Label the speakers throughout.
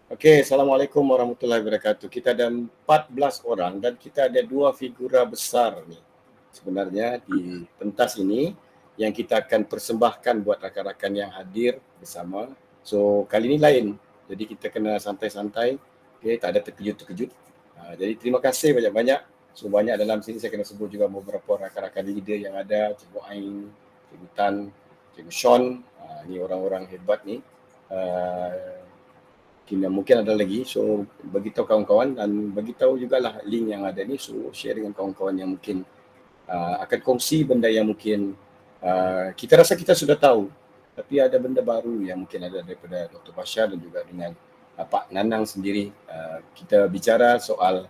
Speaker 1: Okey, Assalamualaikum warahmatullahi wabarakatuh. Kita ada 14 orang dan kita ada 2 figura besar ni sebenarnya di pentas ini yang kita akan persembahkan buat rakan-rakan yang hadir bersama. So, kali ini lain. Jadi kita kena santai-santai, okey, tak ada terkejut-terkejut. Jadi terima kasih banyak-banyak. So, banyak dalam sini saya kena sebut juga beberapa rakan-rakan leader yang ada, Cikgu Ain, Cikgu Tan, Cikgu Sean. Ni orang-orang hebat ni. Mungkin ada lagi, so beritahu kawan-kawan dan beritahu jugalah link yang ada ni, so share dengan kawan-kawan yang mungkin akan kongsi benda yang mungkin kita rasa kita sudah tahu, tapi ada benda baru yang mungkin ada daripada Dr. Bashar dan juga dengan Pak Nanang sendiri. Kita bicara soal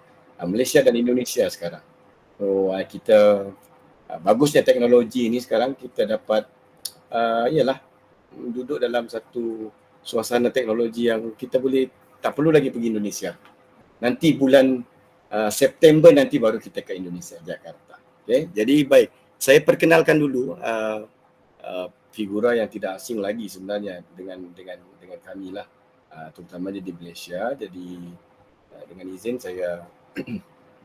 Speaker 1: Malaysia dan Indonesia sekarang. So kita bagusnya teknologi ini sekarang kita dapat ialah duduk dalam satu suasana teknologi yang kita boleh tak perlu lagi pergi Indonesia. Nanti bulan September nanti baru kita ke Indonesia, Jakarta. Okay? Jadi baik, saya perkenalkan dulu figura yang tidak asing lagi sebenarnya dengan kami lah, terutama di Malaysia. Jadi dengan izin saya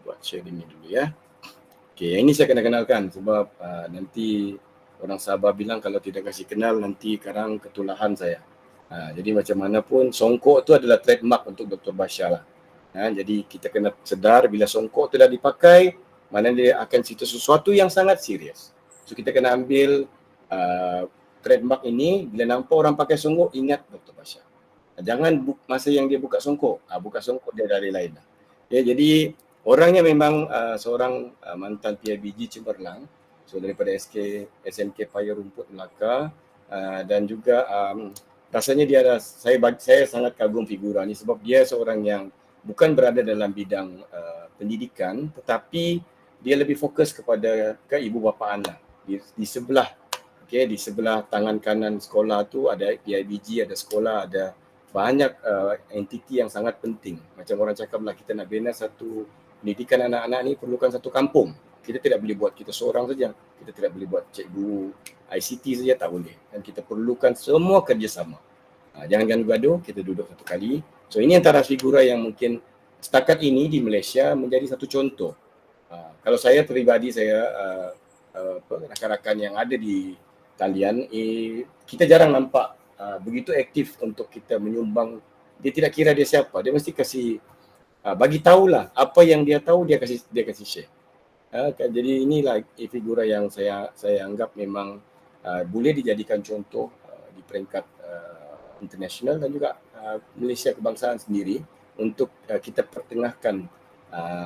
Speaker 1: buat sharing ni dulu ya. Okay, yang ini saya kena kenalkan sebab nanti orang Sabah bilang kalau tidak kasih kenal nanti karang ketulahan saya. Jadi macam mana pun songkok tu adalah trademark untuk Dr. Bashar lah. Jadi kita kena sedar bila songkok tu dah dipakai, mana dia akan cerita sesuatu yang sangat serius. So kita kena ambil trademark ini, bila nampak orang pakai songkok, ingat Dr. Bashar. Jangan masa yang dia buka songkok dia dari lain lah. Okay, jadi orangnya memang seorang mantan PIBG Cemerlang, so daripada SMK Paya Rumput Melaka, dan juga rasanya saya sangat kagum figura ni sebab dia seorang yang bukan berada dalam bidang pendidikan, tetapi dia lebih fokus kepada ibu bapaan lah. Di sebelah, di sebelah tangan kanan sekolah tu ada PIBG, ada sekolah, ada banyak entiti yang sangat penting. Macam orang cakap lah, kita nak bina satu pendidikan anak-anak ni perlukan satu kampung. Kita tidak boleh buat kita seorang saja. Kita tidak boleh buat cikgu ICT saja, tak boleh. Dan kita perlukan semua kerjasama. Jangan gaduh-gaduh, kita duduk satu kali. So ini antara figura yang mungkin setakat ini di Malaysia menjadi satu contoh. Kalau saya peribadi, saya rakan-rakan yang ada di talian, kita jarang nampak begitu aktif untuk kita menyumbang. Dia tidak kira dia siapa, dia mesti kasih bagi tahulah apa yang dia tahu, dia kasih share. Jadi inilah figura yang saya anggap memang boleh dijadikan contoh di peringkat internasional dan juga Malaysia kebangsaan sendiri untuk kita pertengahkan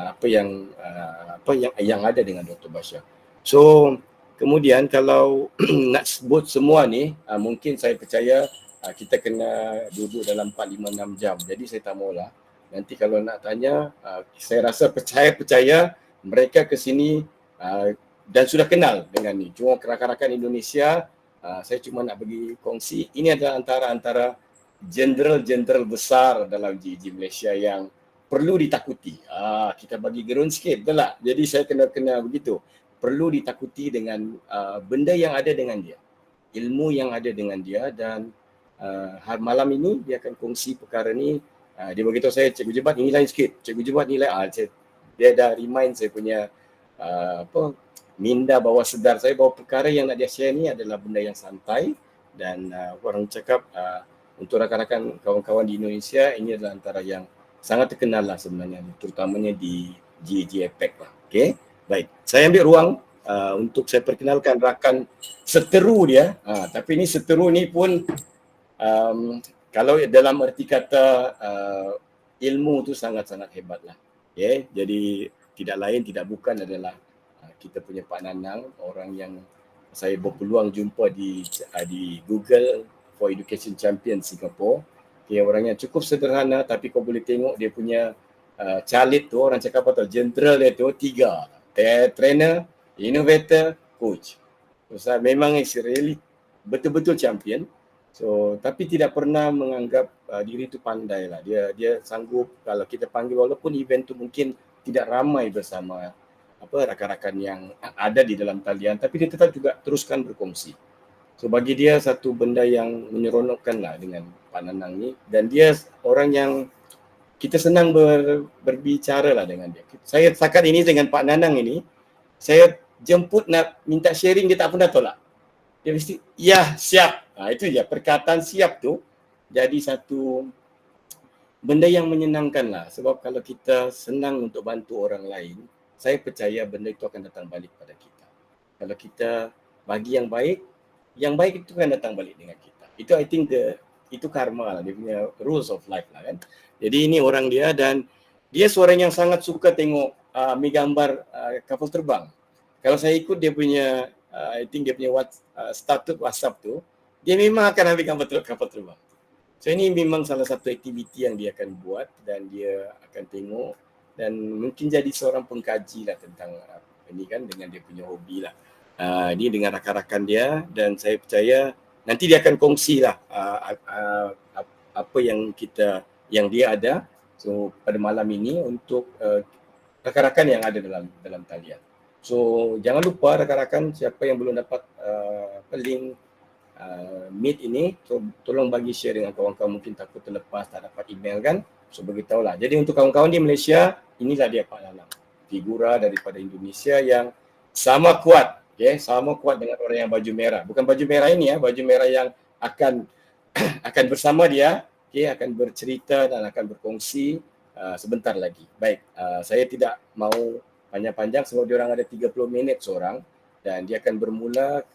Speaker 1: apa yang ada dengan Dr. Bashar. So kemudian kalau nak sebut semua ni, mungkin saya percaya kita kena duduk dalam 4-5-6 jam. Jadi saya tak maulah. Nanti kalau nak tanya, saya rasa percaya mereka ke sini dan sudah kenal dengan ni. Cuma rakan-rakan Indonesia, saya cuma nak bagi kongsi. Ini adalah antara jenderal-jenderal besar dalam GG Malaysia yang perlu ditakuti. Kita bagi gerun sikit, betul tak? Jadi saya kena begitu. Perlu ditakuti dengan benda yang ada dengan dia, ilmu yang ada dengan dia, dan malam ini dia akan kongsi perkara ni. Dia beritahu saya, Cikgu Jebat ini lain sikit, Cikgu Jebat ni lain. Dia dah remind saya punya minda bawah sedar saya bahawa perkara yang nak dia share ni adalah benda yang santai, dan orang cakap untuk rakan-rakan kawan-kawan di Indonesia, ini adalah antara yang sangat terkenal lah sebenarnya, terutamanya di GAG APEC lah. Okay, baik. Saya ambil ruang untuk saya perkenalkan rakan seteru dia. Tapi ni seteru ni pun kalau dalam erti kata ilmu tu sangat-sangat hebat lah. Okay, jadi tidak lain tidak bukan adalah kita punya Pak Nanang, orang yang saya berpeluang jumpa di Google for Education Champion Singapore. Okay, orangnya cukup sederhana, tapi kau boleh tengok dia punya calit tu, orang cakap apa tu, jenderal dia tu 3. Trainer, innovator, coach. So, memang is really betul-betul champion. So, tapi tidak pernah menganggap diri tu pandai lah. Dia sanggup kalau kita panggil, walaupun event tu mungkin tidak ramai bersama rakan-rakan yang ada di dalam talian, tapi dia tetap juga teruskan berkongsi. So bagi dia satu benda yang menyeronokkan lah dengan Pak Nanang ni, dan dia orang yang kita senang berbicara lah dengan dia. Saya setakat ini dengan Pak Nanang ini, saya jemput nak minta sharing, dia tak pernah tolak. Dia mesti, ya siap. Itu je, perkataan siap tu jadi satu benda yang menyenangkan lah. Sebab kalau kita senang untuk bantu orang lain, saya percaya benda itu akan datang balik pada kita. Kalau kita bagi yang baik itu akan datang balik dengan kita. Itu I think itu karma lah, dia punya rules of life lah kan. Jadi ini orang dia, dan dia seorang yang sangat suka tengok ambil gambar kapal terbang. Kalau saya ikut dia punya I think dia punya status WhatsApp tu, dia memang akan ambil gambar kapal terbang. So ini memang salah satu aktiviti yang dia akan buat, dan dia akan tengok, dan mungkin jadi seorang pengkaji lah tentang ini kan, dengan dia punya hobi lah. Dia dengan rakan-rakan dia, dan saya percaya nanti dia akan kongsi lah apa yang dia ada. So pada malam ini untuk rakan-rakan yang ada dalam talian. So jangan lupa rakan-rakan, siapa yang belum dapat link Meet ini, so, tolong bagi share dengan kawan-kawan, mungkin takut terlepas, tak dapat email kan. So beritahulah. Jadi untuk kawan-kawan di Malaysia, inilah dia Pak Nanang, figura daripada Indonesia yang sama kuat, sama kuat dengan orang yang baju merah. Bukan baju merah ini baju merah yang akan bersama dia, akan bercerita dan akan berkongsi sebentar lagi. Baik, saya tidak mau panjang-panjang sebab diorang ada 30 minit seorang, dan dia akan bermula.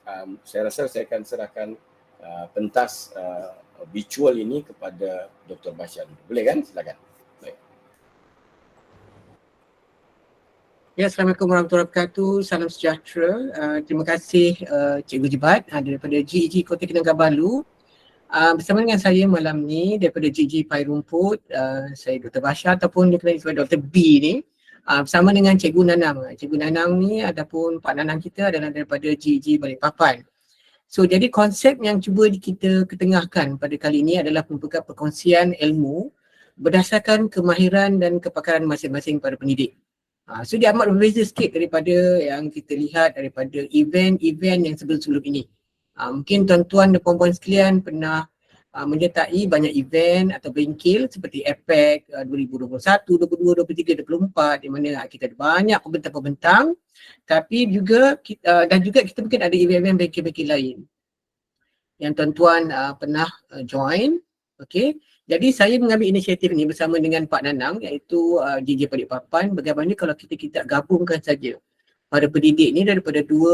Speaker 1: Saya rasa saya akan serahkan pentas virtual ini kepada Dr. Basyar. Boleh kan? Silakan. Baik.
Speaker 2: Ya, Assalamualaikum warahmatullahi wabarakatuh. Salam sejahtera. Terima kasih Cikgu Jibat daripada GEG Kota Kinabalu. Bersama dengan saya malam ni daripada GEG Pai Rumput, saya Dr. Basyar ataupun dikenali sebagai Dr. B ni. Bersama dengan Cikgu Nanang. Cikgu Nanang ni ataupun Pak Nanang kita adalah daripada GEG Balikpapan. So jadi konsep yang cuba kita ketengahkan pada kali ini adalah merupakan perkongsian ilmu berdasarkan kemahiran dan kepakaran masing-masing para pendidik. So dia amat berbeza sikit daripada yang kita lihat daripada event-event yang sebelum-sebelum ini. Mungkin tuan-tuan dan puan-puan sekalian pernah menyertai banyak event atau bengkel seperti APEC 2021, 22, 23, 24 di mana kita ada banyak pembentang-pembentang, tapi juga dan juga kita mungkin ada event-event bengkel-bengkel lain yang tuan-tuan pernah join. Okay. Jadi saya mengambil inisiatif ini bersama dengan Pak Nanang, iaitu GJ Balikpapan, bagaimana kalau kita gabungkan saja para pendidik ni daripada dua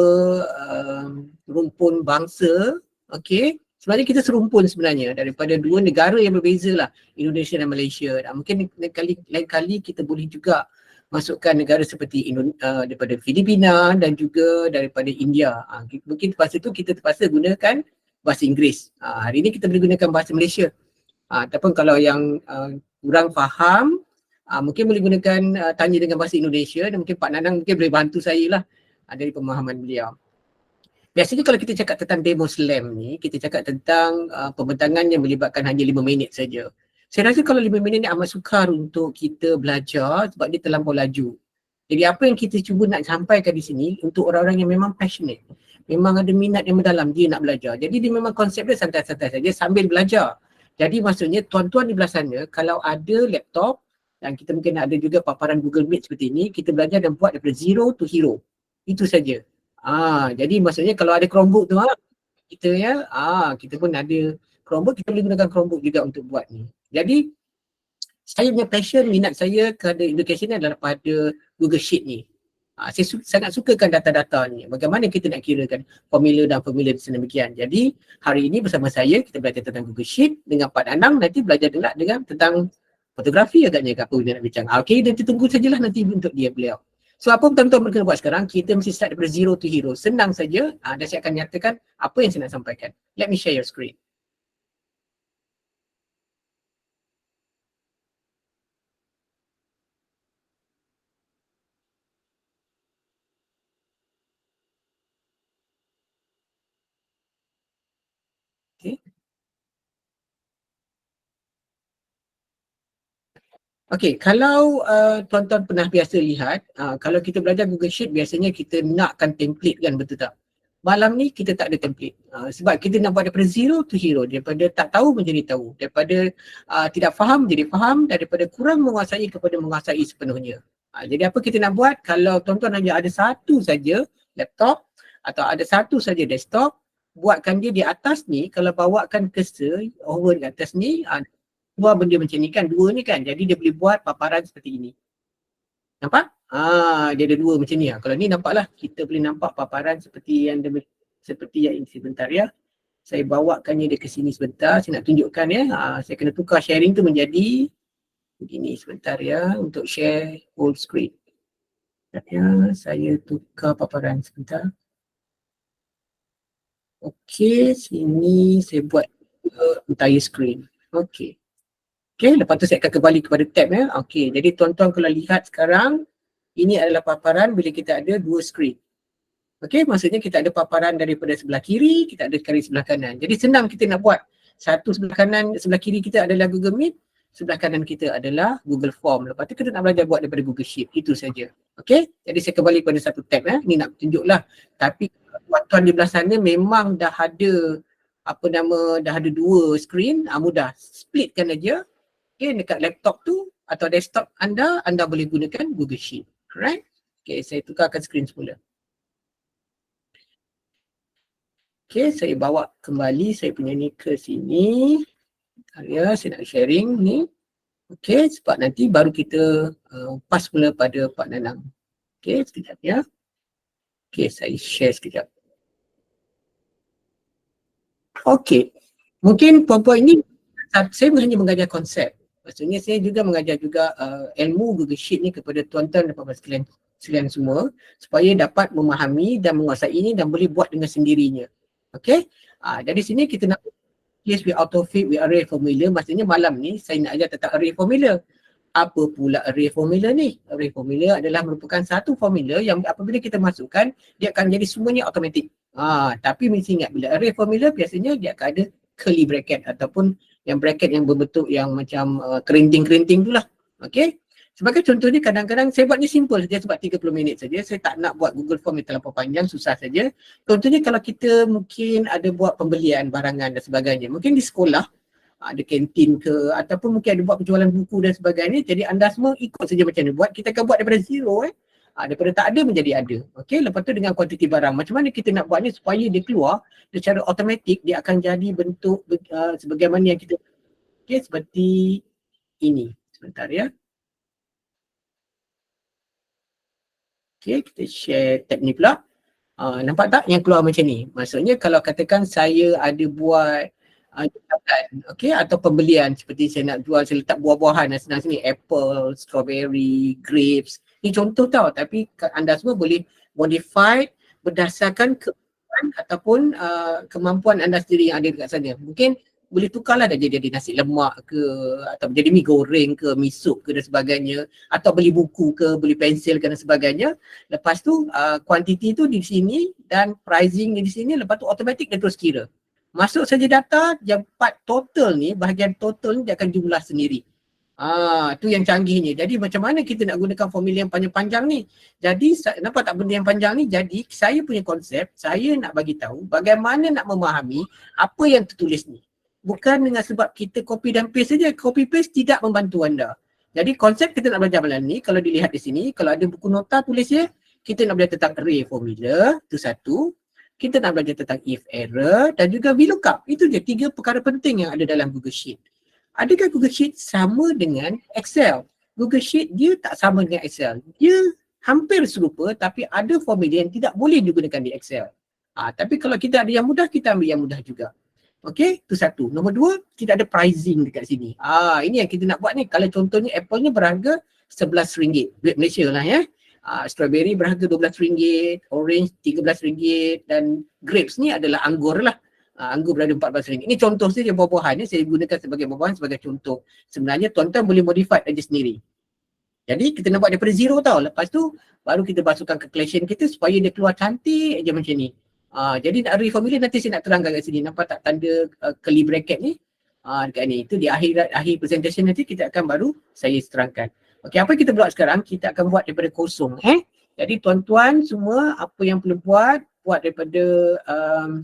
Speaker 2: rumpun bangsa, okay. Sebenarnya kita serumpun sebenarnya daripada dua negara yang berbeza lah, Indonesia dan Malaysia. Mungkin lain kali kita boleh juga masukkan negara seperti daripada Filipina dan juga daripada India. Mungkin lepas itu kita terpaksa gunakan bahasa Inggeris. Hari ini kita boleh gunakan bahasa Malaysia. Ataupun kalau yang kurang faham, mungkin boleh gunakan tanya dengan bahasa Indonesia, dan mungkin Pak Nanang mungkin boleh bantu saya lah dari pemahaman beliau. Biasanya kalau kita cakap tentang demo slam ni, kita cakap tentang pembentangan yang melibatkan hanya 5 minit saja. Saya rasa kalau 5 minit ni amat sukar untuk kita belajar sebab dia terlampau laju. Jadi apa yang kita cuba nak sampaikan di sini untuk orang-orang yang memang passionate, memang ada minat yang mendalam, dia nak belajar. Jadi dia memang konsep dia santai-santai saja sambil belajar. Jadi maksudnya tuan-tuan di belah sana kalau ada laptop dan kita mungkin ada juga paparan Google Meet seperti ini, kita belajar dan buat daripada zero to hero. Itu saja. Jadi maksudnya kalau ada Chromebook tu kita kita pun ada Chromebook, kita boleh gunakan Chromebook juga untuk buat ni. Jadi saya punya passion, minat saya kepada education ni adalah pada Google Sheet ni. Saya sangat sukakan data-data ni. Bagaimana kita nak kirakan formula dan formula sedemikian. Jadi hari ini bersama saya kita belajar tentang Google Sheet dengan Pak Nanang, nanti belajar juga dengan tentang fotografi agaknya ke apa dia nak bincang. Okey, nanti tunggu sajalah nanti untuk beliau. So apa tuan-tuan kena buat sekarang, kita mesti start daripada zero to hero. Senang saja dan saya akan nyatakan apa yang saya nak sampaikan. Let me share your screen. Okay. Okay, kalau tuan-tuan pernah biasa lihat, kalau kita belajar Google Sheet biasanya kita nakkan template kan, betul tak? Malam ni kita tak ada template. Sebab kita nak buat daripada zero to hero, daripada tak tahu menjadi tahu, daripada tidak faham menjadi faham, daripada kurang menguasai kepada menguasai sepenuhnya. Jadi apa kita nak buat? Kalau tuan-tuan hanya ada satu saja laptop atau ada satu saja desktop, buatkan dia di atas ni, kalau bawakan cursor over di atas ni, dua benda macam ni kan, dua ni kan, jadi dia boleh buat paparan seperti ini. Nampak? Dia ada dua macam ni. Kalau ni nampaklah, kita boleh nampak paparan seperti yang ini sebentar ya. Saya bawakannya dia ke sini sebentar, saya nak tunjukkan ya. Saya kena tukar sharing tu menjadi begini sebentar ya, untuk share full screen. Ya, saya tukar paparan sebentar. Okey, sini saya buat entire screen. Okey. Okey, lepas tu saya akan kembali kepada tab ya. Okey, jadi tuan-tuan kalau lihat sekarang, ini adalah paparan bila kita ada dua screen. Okey, maksudnya kita ada paparan daripada sebelah kiri, kita ada dari sebelah kanan. Jadi senang kita nak buat. Satu sebelah kanan, sebelah kiri kita adalah Google Meet, sebelah kanan kita adalah Google Form. Lepas tu kita nak belajar buat daripada Google Sheet. Itu saja. Okey, jadi saya kembali kepada satu tab ya. Ini nak tunjuklah. Tapi tuan-tuan di belah sana memang dah ada dah ada dua screen, mudah. Splitkan aja. Okay, dekat laptop tu atau desktop anda boleh gunakan Google Sheet. Alright? Okay, saya tukarkan screen semula. Okay, saya bawa kembali saya punya ni ke sini. Ya, saya nak sharing ni. Okay, sebab nanti baru kita pass mula pada Pak Nanang. Okay, sekejap ya. Okay, saya share sekejap. Okay, mungkin puan-puan ini saya hanya mengajar konsep. Maksudnya saya juga mengajar juga ilmu Google Sheet ni kepada tuan-tuan dan puan-puan sekalian semua supaya dapat memahami dan menguasai ini dan boleh buat dengan sendirinya. Okay, dari sini kita nak yes, we autofit with array formula. Maksudnya malam ni saya nak ajar tentang array formula. Apa pula array formula ni? Array formula adalah merupakan satu formula yang apabila kita masukkan, dia akan jadi semuanya automatik. Tapi mesti ingat bila array formula biasanya dia akan ada curly bracket ataupun yang bracket yang berbentuk yang macam kerinting-kerinting tu lah. Okay. Sebagai contohnya kadang-kadang saya buatnya simple saja sebab 30 minit saja. Saya tak nak buat Google Form yang terlampau panjang, susah saja. Contohnya kalau kita mungkin ada buat pembelian barangan dan sebagainya. Mungkin di sekolah, ada kantin ke ataupun mungkin ada buat penjualan buku dan sebagainya. Jadi anda semua ikut saja macam mana buat. Kita akan buat daripada zero daripada tak ada menjadi ada. Okey, lepas tu dengan kuantiti barang. Macam mana kita nak buatnya supaya dia keluar secara automatik, dia akan jadi bentuk sebagaimana yang kita seperti ini. Sebentar ya. Okey, kita share tab ni pula. Nampak tak yang keluar macam ni? Maksudnya kalau katakan saya ada buat okey, atau pembelian seperti saya nak jual, saya letak buah-buahan dan senang sini, apple, strawberry, grapes. Ini contoh tau, tapi anda semua boleh modify berdasarkan kemampuan ataupun kemampuan anda sendiri yang ada dekat sana. Mungkin boleh tukarlah dah jadi nasi lemak ke, atau jadi mi goreng ke, mi sup ke dan sebagainya, atau beli buku ke, beli pensil ke dan sebagainya. Lepas tu kuantiti tu di sini dan pricing di sini, lepas tu automatik dia terus kira. Masuk saja data, yang part total ni, bahagian total ni dia akan jumlah sendiri. Tu yang canggihnya. Jadi macam mana kita nak gunakan formula yang panjang-panjang ni? Jadi nampak tak benda yang panjang ni? Jadi saya punya konsep, saya nak bagi tahu bagaimana nak memahami apa yang tertulis ni. Bukan dengan sebab kita copy dan paste saja. Copy paste tidak membantu anda. Jadi konsep kita nak belajar malam ni, kalau dilihat di sini, kalau ada buku nota tulis ya, kita nak belajar tentang array formula, itu satu. Kita nak belajar tentang if error dan juga VLOOKUP. Itu je 3 perkara penting yang ada dalam Google Sheet. Adakah Google Sheet sama dengan Excel? Google Sheet dia tak sama dengan Excel. Dia hampir serupa tapi ada formula yang tidak boleh digunakan di Excel. Tapi kalau kita ada yang mudah, kita ambil yang mudah juga. Okey, itu satu. Nombor 2, tidak ada pricing dekat sini. Ini yang kita nak buat ni. Kalau contohnya Apple ni berharga RM11. Duit Malaysia lah ya. Strawberry berharga RM12, orange RM13 dan grapes ni adalah anggur lah. Anggur berharga RM14. Ini contoh saja buah-buahan ni, saya gunakan sebagai buah-buahan sebagai contoh. Sebenarnya tuan-tuan boleh modify aja sendiri. Jadi kita nak buat daripada zero tau. Lepas tu baru kita masukkan ke collection kita supaya dia keluar cantik aja macam ni. Jadi nak array formula nanti saya nak terangkan kat sini. Nampak tak tanda curly bracket ni? Dekat ni. Itu di akhir presentation nanti kita akan baru saya terangkan. Okey, apa yang kita buat sekarang? Kita akan buat daripada kosong. Jadi tuan-tuan semua apa yang perlu buat, buat daripada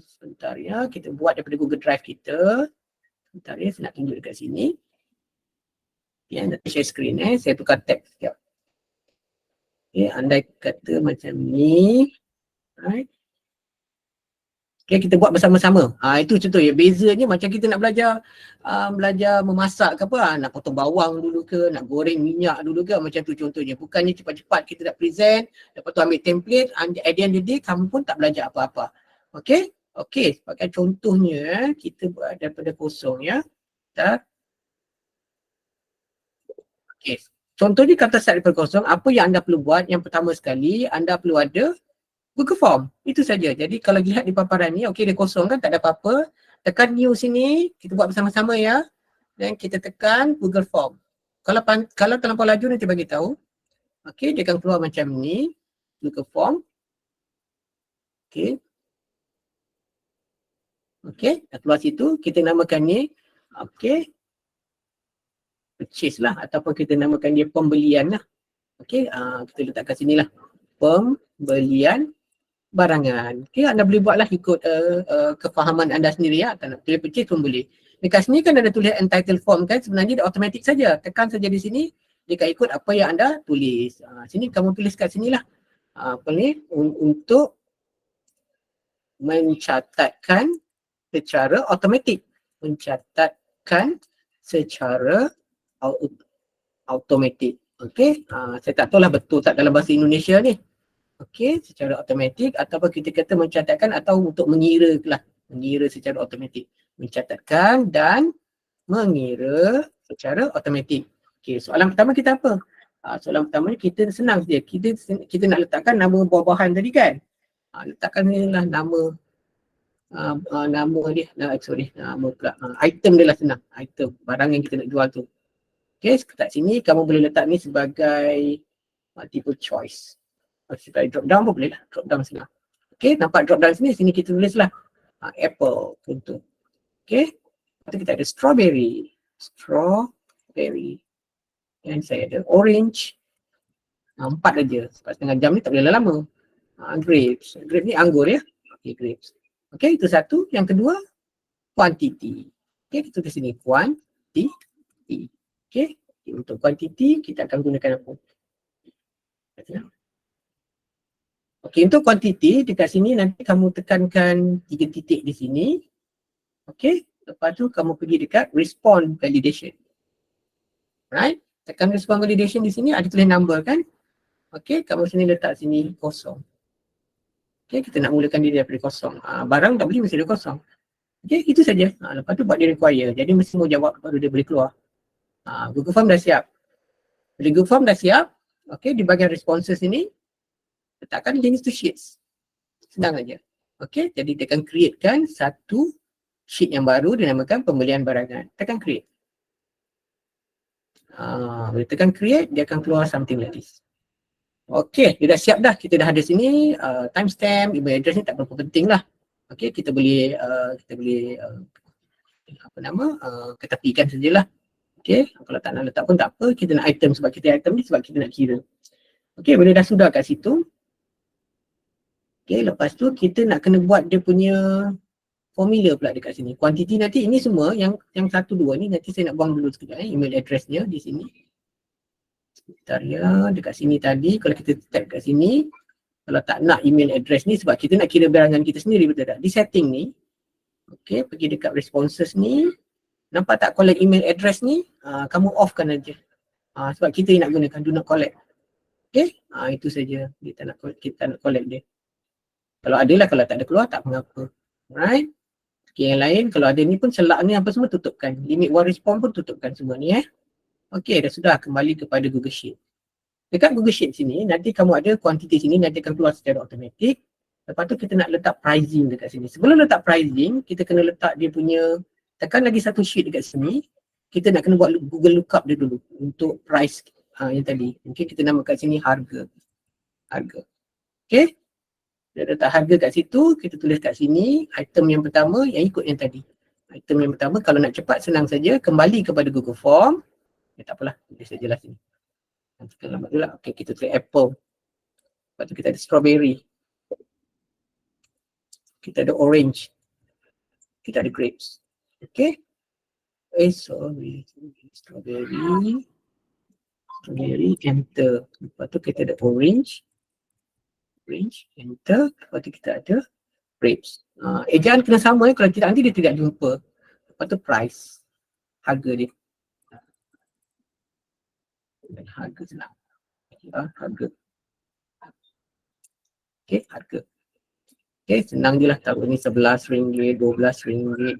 Speaker 2: sebentar ya, kita buat daripada Google Drive kita. Sebentar ya, saya nak tunjuk dekat sini. Ya, nanti share screen saya tukar tab sekejap. Okay, andai kata macam ni. Right. Okay, kita buat bersama-sama. Itu contoh ya, bezanya macam kita nak belajar belajar memasak ke apa, nak potong bawang dulu ke, nak goreng minyak dulu ke, macam tu contohnya. Bukannya cepat-cepat kita nak present, lepas tu ambil template, at the end of the day kamu pun tak belajar apa-apa. Okay? Okay, sebagai contohnya kita buat daripada kosong ya. Okay, contohnya kata start daripada kosong, apa yang anda perlu buat? Yang pertama sekali, anda perlu ada Google Form. Itu saja. Jadi kalau lihat di paparan ni, okey dia kosong kan, tak ada apa-apa. Tekan new sini, kita buat bersama-sama ya. Dan kita tekan Google Form. Kalau terlampau laju nanti bagi tahu. Okey, dia akan keluar macam ni. Google Form. Okey. Okey, dah keluar situ. Kita namakan ni. Okey. Purchase lah. Ataupun kita namakan dia pembelian lah. Okey, kita letakkan sini lah. Pembelian barangan. Okay, anda boleh buatlah ikut kefahaman anda sendiri ya. Tak nak pilih purchase pun boleh. Dekat sini kan ada tulis entitled form kan, sebenarnya dia automatic saja. Tekan saja di sini, dia akan ikut apa yang anda tulis. Sini kamu tulis kat sini lah. Apa ni, untuk mencatatkan secara automatik. Mencatatkan secara automatik. Okay, saya tak tahulah betul tak dalam bahasa Indonesia ni. Okey, secara automatik ataupun kita kata mencatatkan atau untuk mengira lah. Mengira secara automatik. Mencatatkan dan mengira secara automatik. Okey, soalan pertama kita apa? Soalan pertama ni kita senang saja. Kita nak letakkan nama buah-buahan tadi kan? Letakkan ni lah nama nama dia, nama pula. Item dia lah senang. Item, barang yang kita nak jual tu. Okey, kat sini kamu boleh letak ni sebagai multiple choice. Supaya drop down pun boleh lah, drop down senang. Okay, nampak drop down sini kita tulis lah apple contoh. Okay, lepas tu kita ada strawberry. Dan saya ada orange. 4 aja, sebab setengah jam ni tak boleh lama. Grapes ni anggur ya. Okay, grapes. Okay, itu satu. Yang kedua, quantity. Okay, kita tulis sini quantity. Okay, untuk quantity kita akan gunakan apa? Okey, untuk quantity dekat sini nanti kamu tekankan 3 titik di sini. Okey, lepas tu kamu pergi dekat response validation. Right? Tekan response validation di sini ada tulis number kan? Okey, kamu sini letak sini kosong. Okey, kita nak mulakan dia daripada kosong. Barang tak boleh mesti dia kosong. Okey, itu saja. Lepas tu buat dia require. Jadi mesti mau jawab baru dia boleh keluar. Google Form dah siap. Bila Google Form dah siap, okey, di bahagian responses ini letakkan jenis tu sheets. Senang saja. Okey, jadi dia akan createkan satu sheet yang baru dinamakan pembelian barangan. Tekan create. Bila tekan create, dia akan keluar something like this. Okey, dia dah siap dah. Kita dah ada sini timestamp, email address ni tak berapa penting lah. Okey, kita boleh ketepikan sajalah. Okey, kalau tak nak letak pun tak apa. Kita nak item sebab kita item ni sebab kita nak kira. Okey, bila dah sudah kat situ. Okay, lepas tu kita nak kena buat dia punya formula pula dekat sini. Quantity nanti ini semua yang 1, 2 ni nanti saya nak buang dulu sekejap email addressnya di sini. Sebentar ya, dekat sini tadi kalau kita tap kat sini, kalau tak nak email address ni sebab kita nak kira barangan kita sendiri, betul tak? Di setting ni, okay, pergi dekat responses ni, nampak tak collect email address ni, kamu off kan aja. Sebab kita nak gunakan do not collect. Okay, itu saja, kita nak collect dia. Kalau ada lah, kalau tak ada keluar tak mengapa. Alright. Okay, yang lain kalau ada ni pun celak ni apa semua tutupkan. Limit one response pun tutupkan semua ni Okay, dah sudah kembali kepada Google Sheet. Dekat Google Sheet sini, nanti kamu ada quantity sini, nanti akan keluar secara automatik. Lepas tu kita nak letak pricing dekat sini. Sebelum letak pricing, kita kena letak dia punya, tekan lagi satu sheet dekat sini. Kita nak kena buat Google lookup dia dulu untuk price yang tadi. Mungkin kita namakan sini harga. Okay. Dia letak harga kat situ, kita tulis kat sini item yang pertama yang ikut yang tadi. Item yang pertama kalau nak cepat senang saja kembali kepada Google Form. Tak apalah, tulis sajalah sini. Nanti lambat dulu lah. Okay, kita tulis apple. Lepas tu kita ada strawberry. kita ada orange, kita ada grapes. Okay. Sorry, strawberry, enter. Lepas tu kita ada orange, enter. Lepas tu kita ada grapes. Ejaan kena sama, kalau tidak nanti dia tidak jumpa. Lepas tu price, harga dia. Harga senang. Harga. Okay, harga. Okay, senang je lah tahu ni RM11, RM12,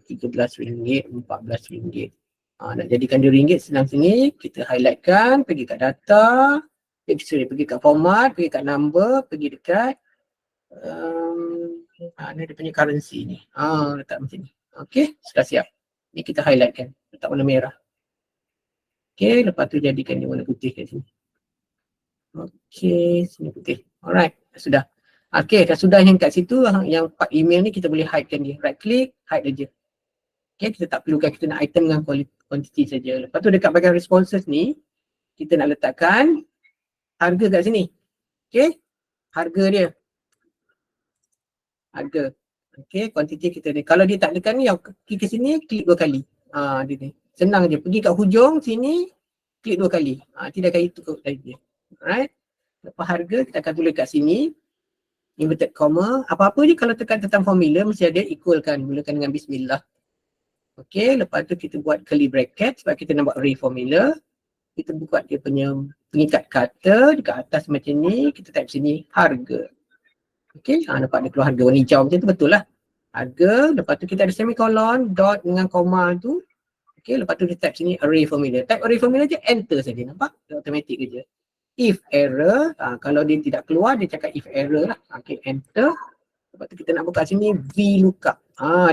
Speaker 2: RM13, RM14. Nak jadikan dia ringgit senang sini, kita highlightkan, pergi kat data, pergi kat format, pergi kat number, pergi dekat ni dia punya currency ni. Letak macam ni. Okay, sudah siap. Ni kita highlightkan, letak warna merah. Okay, lepas tu jadikan dia warna putih kat sini. Okay, sini putih. Alright, sudah. Okay, dah sudah yang kat situ, yang part email ni kita boleh hidekan dia. Right click, hide aja. Okay, kita tak perlukan kita nak item dengan quantity saja. Lepas tu dekat bahagian responses ni, kita nak letakkan harga kat sini. Okay, harga dia. Harga. Okay, quantity kita ni. Kalau dia tak tekan ni, klik ke sini, klik 2 kali. Dia ni. Senang je. Pergi kat hujung sini, klik 2 kali. Tidak akan itu dia. Alright. Lepas harga, kita akan tulis kat sini. Inverted comma. Apa-apa je kalau tekan tentang formula, mesti ada equalkan. Mulakan dengan bismillah. Okay, lepas tu kita buat curly bracket sebab kita nak buat array formula. Kita buat dia punya pengikat kata dekat atas macam ni. Kita type sini harga. Okay, nampak dia keluar harga warna hijau macam tu, betul lah. Harga, lepas tu kita ada semicolon, dot dengan koma tu. Okay, lepas tu kita type sini array formula. Type array formula je, enter saja, nampak? Dia automatic je. If error, kalau dia tidak keluar, dia cakap if error lah. Okay, enter. Lepas tu kita nak buka sini VLOOKUP.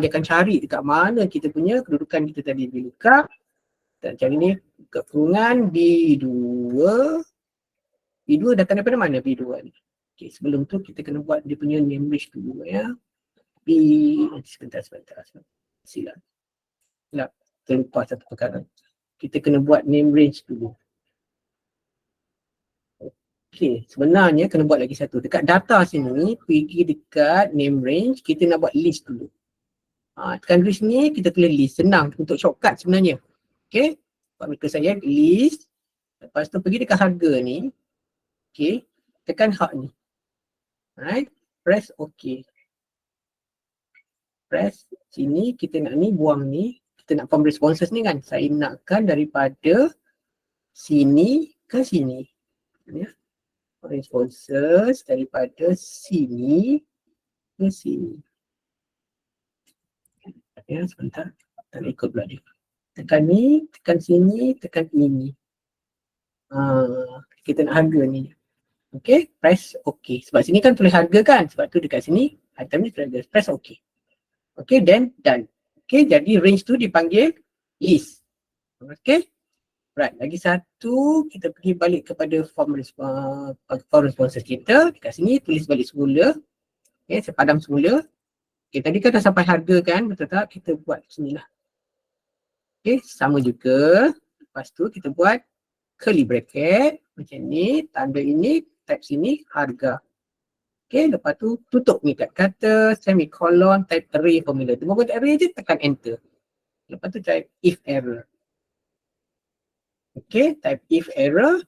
Speaker 2: Dia akan cari dekat mana kita punya kedudukan kita tadi VLOOKUP. Kita cari ni, kurungan B2. B2 datang daripada mana B2 ni? Okay, sebelum tu kita kena buat dia punya name range dulu ya. Sebentar. Silap. Terlupa satu perkara. Kita kena buat name range dulu. Okay, sebenarnya kena buat lagi satu. Dekat data sini, pergi dekat name range, kita nak buat list dulu. Tekan list ni, kita tulis list. Senang untuk shortcut sebenarnya. Okay, buat mereka saya list. Lepas tu pergi dekat harga ni. Okay, tekan hak ni. Alright, press OK. Press sini, kita nak ni, buang ni. Kita nak form responses ni kan. Saya nakkan daripada sini ke sini. Ya. Responses daripada sini ke sini. Ya, sebentar. Tak ikut pula dia. Tekan ni, tekan sini, tekan ini. Kita nak harga ni. Okay, press OK. Sebab sini kan tulis harga kan. Sebab tu dekat sini, item ni tulis harga. Press OK. Okay, then done. Okay, jadi range tu dipanggil list. Okay. Right, lagi satu, kita pergi balik kepada form responses kita. Dekat sini tulis balik semula. Okay, sepadam semula. Okay, tadi kan dah sampai harga kan, betul tak? Kita buat sini lah. Okay, sama juga. Lepas tu kita buat curly bracket. Macam ni, tanda ini, type sini, harga. Okay, lepas tu tutup ni kat kata, semicolon, type array formula. Tu buat array je, tekan enter. Lepas tu type if error. Okay, type if error,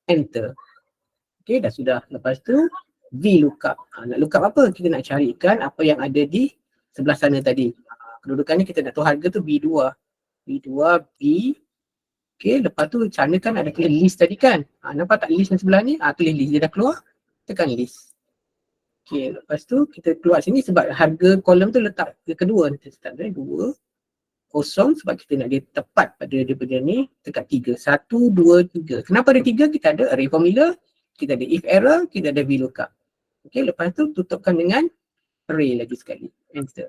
Speaker 2: enter. Okay, dah sudah. Lepas tu, VLOOKUP. Nak lookup apa? Kita nak carikan apa yang ada di sebelah sana tadi. Kedudukannya kita nak tahu harga tu B2. B2, B. Okay, lepas tu sana kan ada tulis list tadi kan. Nampak tak list yang sebelah ni? Tulis list, dia dah keluar. Tekan list. Okay, lepas tu kita keluar sini sebab harga kolom tu letak kedua. Kita start dari 2. Kosong sebab kita nak dia tepat pada dia punya ni, dekat 3. 1, 2, 3. Kenapa ada 3? Kita ada array formula, kita ada if error, kita ada VLOOKUP. Okay, lepas tu tutupkan dengan array lagi sekali. Enter.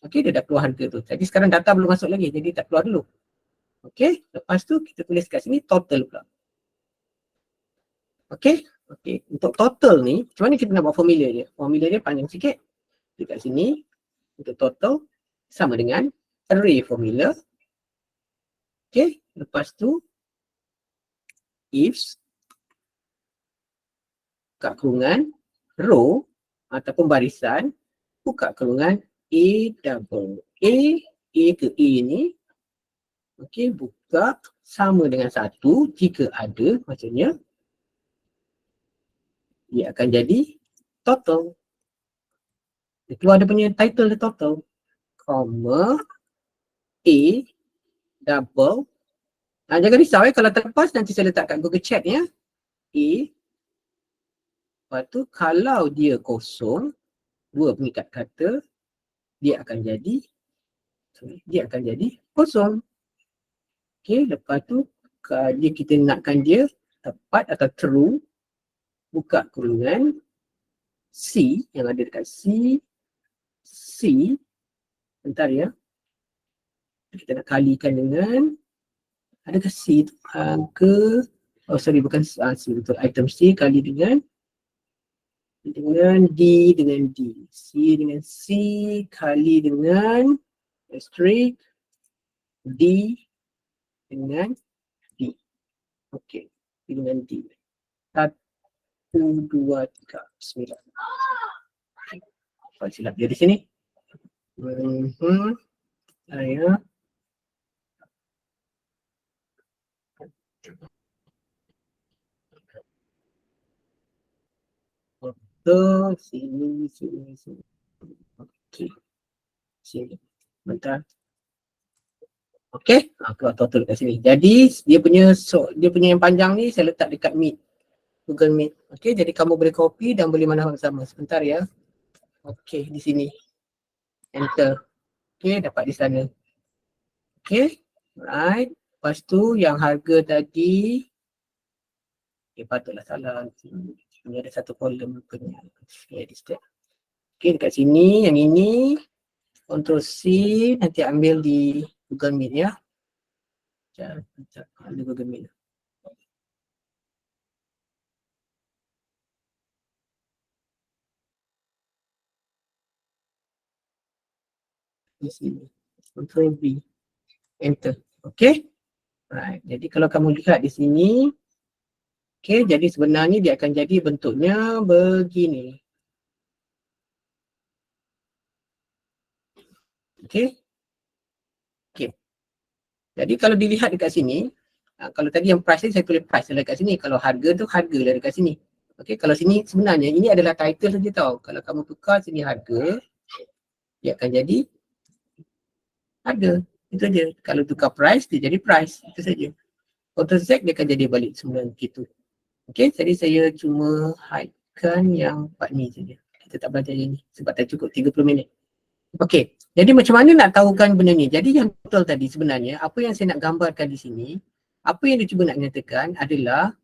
Speaker 2: Okay, dia dah keluar harga tu. Jadi sekarang data belum masuk lagi, jadi tak keluar dulu. Okay, lepas tu kita tulis kat sini total pula. Okay, untuk total ni, macam mana kita nak buat formula dia? Formula dia panjang sikit. Dekat sini, untuk total, sama dengan array formula. Okay, lepas tu if kat kurungan row ataupun barisan, buka kurungan A double. A ke A ni, okey, buka sama dengan 1 jika ada, maksudnya dia akan jadi total. Dia keluar dia punya title dia total. Comma A double. Jangan risau kalau terlepas nanti saya letak kat Google Chat ya. A. Lepas tu kalau dia kosong, 2 pengikat kata, dia akan jadi kosong. Okey, lepas tu kita nakkan dia tepat atau true, buka kurungan C yang ada dekat C, bentar ya. Kita nak kalikan dengan, adakah C tu angka, bukan C, betul, item C kali dengan D dengan D. C dengan C kali dengan asterisk D dengan D. Okey, D dengan D. 1, 2, 3, 9. Apa silap dia di sini? Saya sini. Okey. Sini. Bentar. Okey, keluar total kat sini. Jadi dia punya yang panjang ni saya letak dekat Meet. Google Meet. Okey, jadi kamu boleh copy dan boleh mana sama. Sebentar ya. Okey, di sini. Enter. Okey, dapat di sana. Okey. Alright. Lepas tu yang harga tadi, patutlah salah. Ini ada satu kolom rupanya. Okey, dekat sini yang ini Ctrl C, nanti ambil di Google Meet ya. Ada Google Meet. Di sini. Ctrl V. Enter. Okey. Right. Jadi kalau kamu lihat di sini, okey, jadi sebenarnya dia akan jadi bentuknya begini. Okey. Okey. Jadi kalau dilihat dekat sini, kalau tadi yang price ni saya tulis price dekat sini, kalau harga tu harga lah dekat sini. Okey, kalau sini sebenarnya ini adalah title saja tau. Kalau kamu tukar sini harga, dia akan jadi harga. Itu saja. Kalau tukar price, dia jadi price. Itu saja. Ctrl Z dia akan jadi balik semula begitu. Okey, jadi saya cuma hidekan yang part ni saja. Kita tak belajar yang ni sebab tak cukup 30 minit. Okey, jadi macam mana nak tahukan benda ni? Jadi yang total tadi sebenarnya, apa yang saya nak gambarkan di sini, apa yang dia cuba nak nyatakan adalah,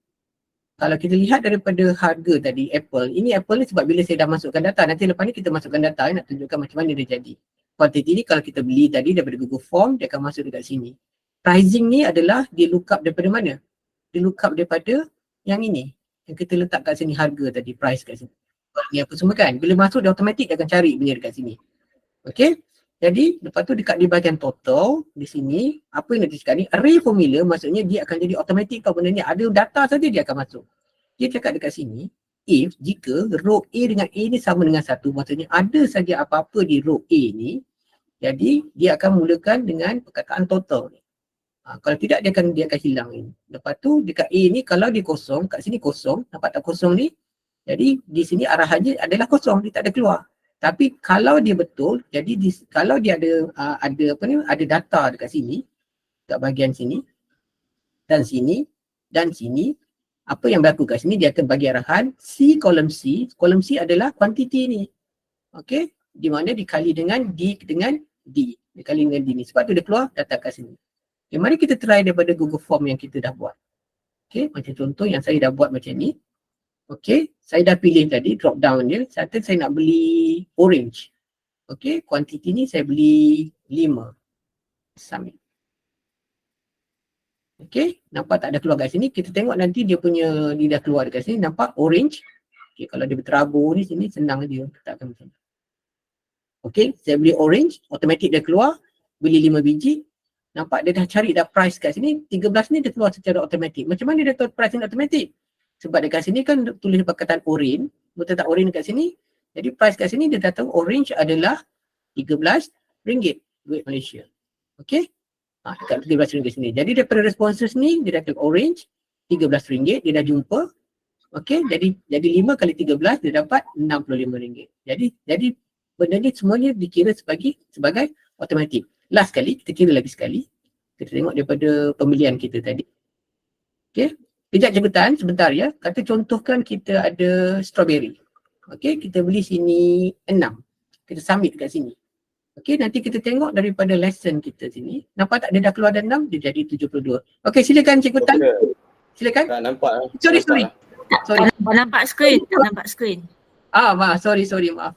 Speaker 2: kalau kita lihat daripada harga tadi, Apple, ini Apple ni sebab bila saya dah masukkan data, nanti lepas ni kita masukkan data, nak tunjukkan macam mana dia jadi. Quantity ni kalau kita beli tadi daripada Google Form, dia akan masuk dekat sini. Pricing ni adalah dia lookup daripada mana? Dia lookup daripada yang ini, yang kita letak kat sini harga tadi, price kat sini. Ni apa semua kan? Bila masuk dia automatik dia akan cari punya dekat sini. Okey, jadi lepas tu dekat di bahagian total di sini, apa yang dia cakap ni, array formula maksudnya dia akan jadi automatik kalau benda ni ada data saja dia akan masuk. Dia cakap dekat sini, if jika row A dengan A ni sama dengan 1, maksudnya ada saja apa-apa di row A ni, jadi dia akan mulakan dengan perkataan total ni. Kalau tidak dia akan hilang ini. Lepas tu dekat A ni kalau dia kosong, kat sini kosong, nampak tak kosong ni? Jadi di sini arahannya adalah kosong, dia tak ada keluar. Tapi kalau dia betul, jadi kalau dia ada data dekat sini, dekat bahagian sini dan sini dan sini, apa yang berlaku kat sini dia akan bagi arahan C kolom C. Kolom C adalah kuantiti ni. Okey, di mana dikali dengan D dengan D. Dikali dengan D ni. Sebab tu dia keluar data kat sini. Okay, mari kita try daripada Google Form yang kita dah buat. Okey, macam contoh yang saya dah buat macam ni. Okey, saya dah pilih tadi drop down dia. Satu saya nak beli orange. Okey, kuantiti ni saya beli 5. Submit. Okey, nampak tak ada keluar kat sini. Kita tengok nanti dia punya ni dah keluar dekat sini. Nampak orange. Okey, kalau dia berterabur ni sini senang dia letakkan macam ni. Okey, saya beli orange, automatik dia keluar. Beli 5 biji. Nampak dia dah cari dah price kat sini. 13 ni dia keluar secara automatik. Macam mana dia tahu price ni automatik? Sebab dekat sini kan tulis perkataan orange, betul tak orange dekat sini? Jadi price kat sini dia dah tahu orange adalah RM13 duit Malaysia. Okey? Dekat RM13 sini. Jadi daripada responses ni dia dah klik orange RM13, dia dah jumpa. Okey, jadi 5 kali 13 dia dapat RM65. Jadi benda ni semuanya dikira sebagai automatik. Last kali kita kira lagi sekali. Kita tengok daripada pembelian kita tadi. Okey. Kejap jemputan sebentar ya. Kata contohkan kita ada strawberry. Okey, kita beli sini 6. Kita submit kat sini. Okey, nanti kita tengok daripada lesson kita sini. Nampak tak dia dah keluar ada 6, dia jadi 72. Okey, silakan Cikgu Tan. Silakan.
Speaker 1: Tak nampak.
Speaker 2: Sorry.
Speaker 3: Tak nampak skrin,
Speaker 2: Maaf, sorry, maaf.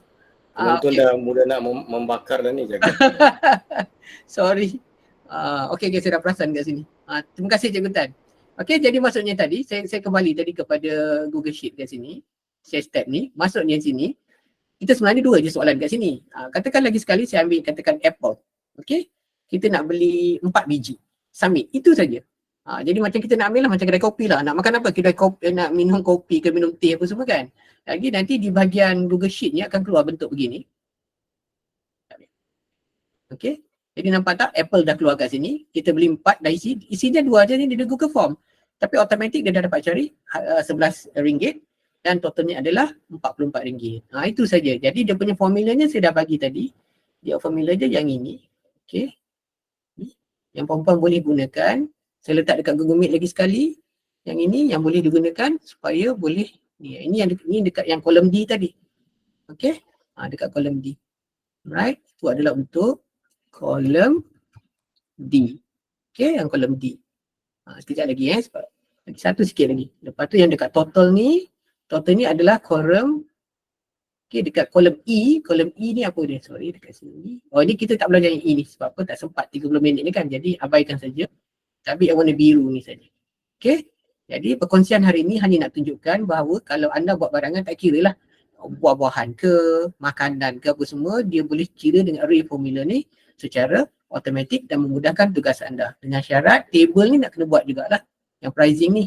Speaker 1: Penonton dah mula nak membakar dah ni jaga.
Speaker 2: Sorry. Okey, saya dah perasan kat sini. Terima kasih Cikgu Tan. Okey, jadi maksudnya tadi, saya kembali tadi kepada Google Sheet kat sini. Share tab ni, maksudnya sini, kita sebenarnya 2 je soalan kat sini. Katakan lagi sekali saya ambil katakan apple. Okey, kita nak beli 4 biji. Submit, itu saja. Jadi macam kita nak ambil lah macam kedai kopi lah. Nak makan apa? Kedai kopi, nak minum kopi ke minum teh apa semua kan. Lagi nanti di bahagian Google Sheet ni akan keluar bentuk begini. Okey, jadi nampak tak apple dah keluar kat sini. Kita beli 4 dah isinya 2 je ni di Google Form. Tapi automatik dia dah dapat cari RM11 dan totalnya adalah RM44. Itu saja. Jadi dia punya formulanya saya dah bagi tadi. Dia formula je yang ini. Okey. Yang perempuan boleh gunakan. Saya letak dekat Google Meet lagi sekali. Yang ini yang boleh digunakan supaya boleh ini dekat yang kolom D tadi. Okey. Dekat kolom D. Right. Itu adalah untuk kolom D. Okey, yang kolom D. Sekejap lagi sebab satu sikit lagi. Lepas tu yang dekat total ni adalah kolom, okay, dekat kolom E ni apa dia? Sorry, dekat sini. Oh, ni kita tak belajar yang E ni sebab apa? Tak sempat 30 minit ni kan. Jadi abaikan saja. Tapi yang warna biru ni saja. Okey. Jadi perkongsian hari ni hanya nak tunjukkan bahawa kalau anda buat barangan tak kira lah buah-buahan ke, makanan ke apa semua, dia boleh kira dengan array formula ni secara automatik dan memudahkan tugas anda. Dengan syarat table ni nak kena buat jugalah. Yang pricing ni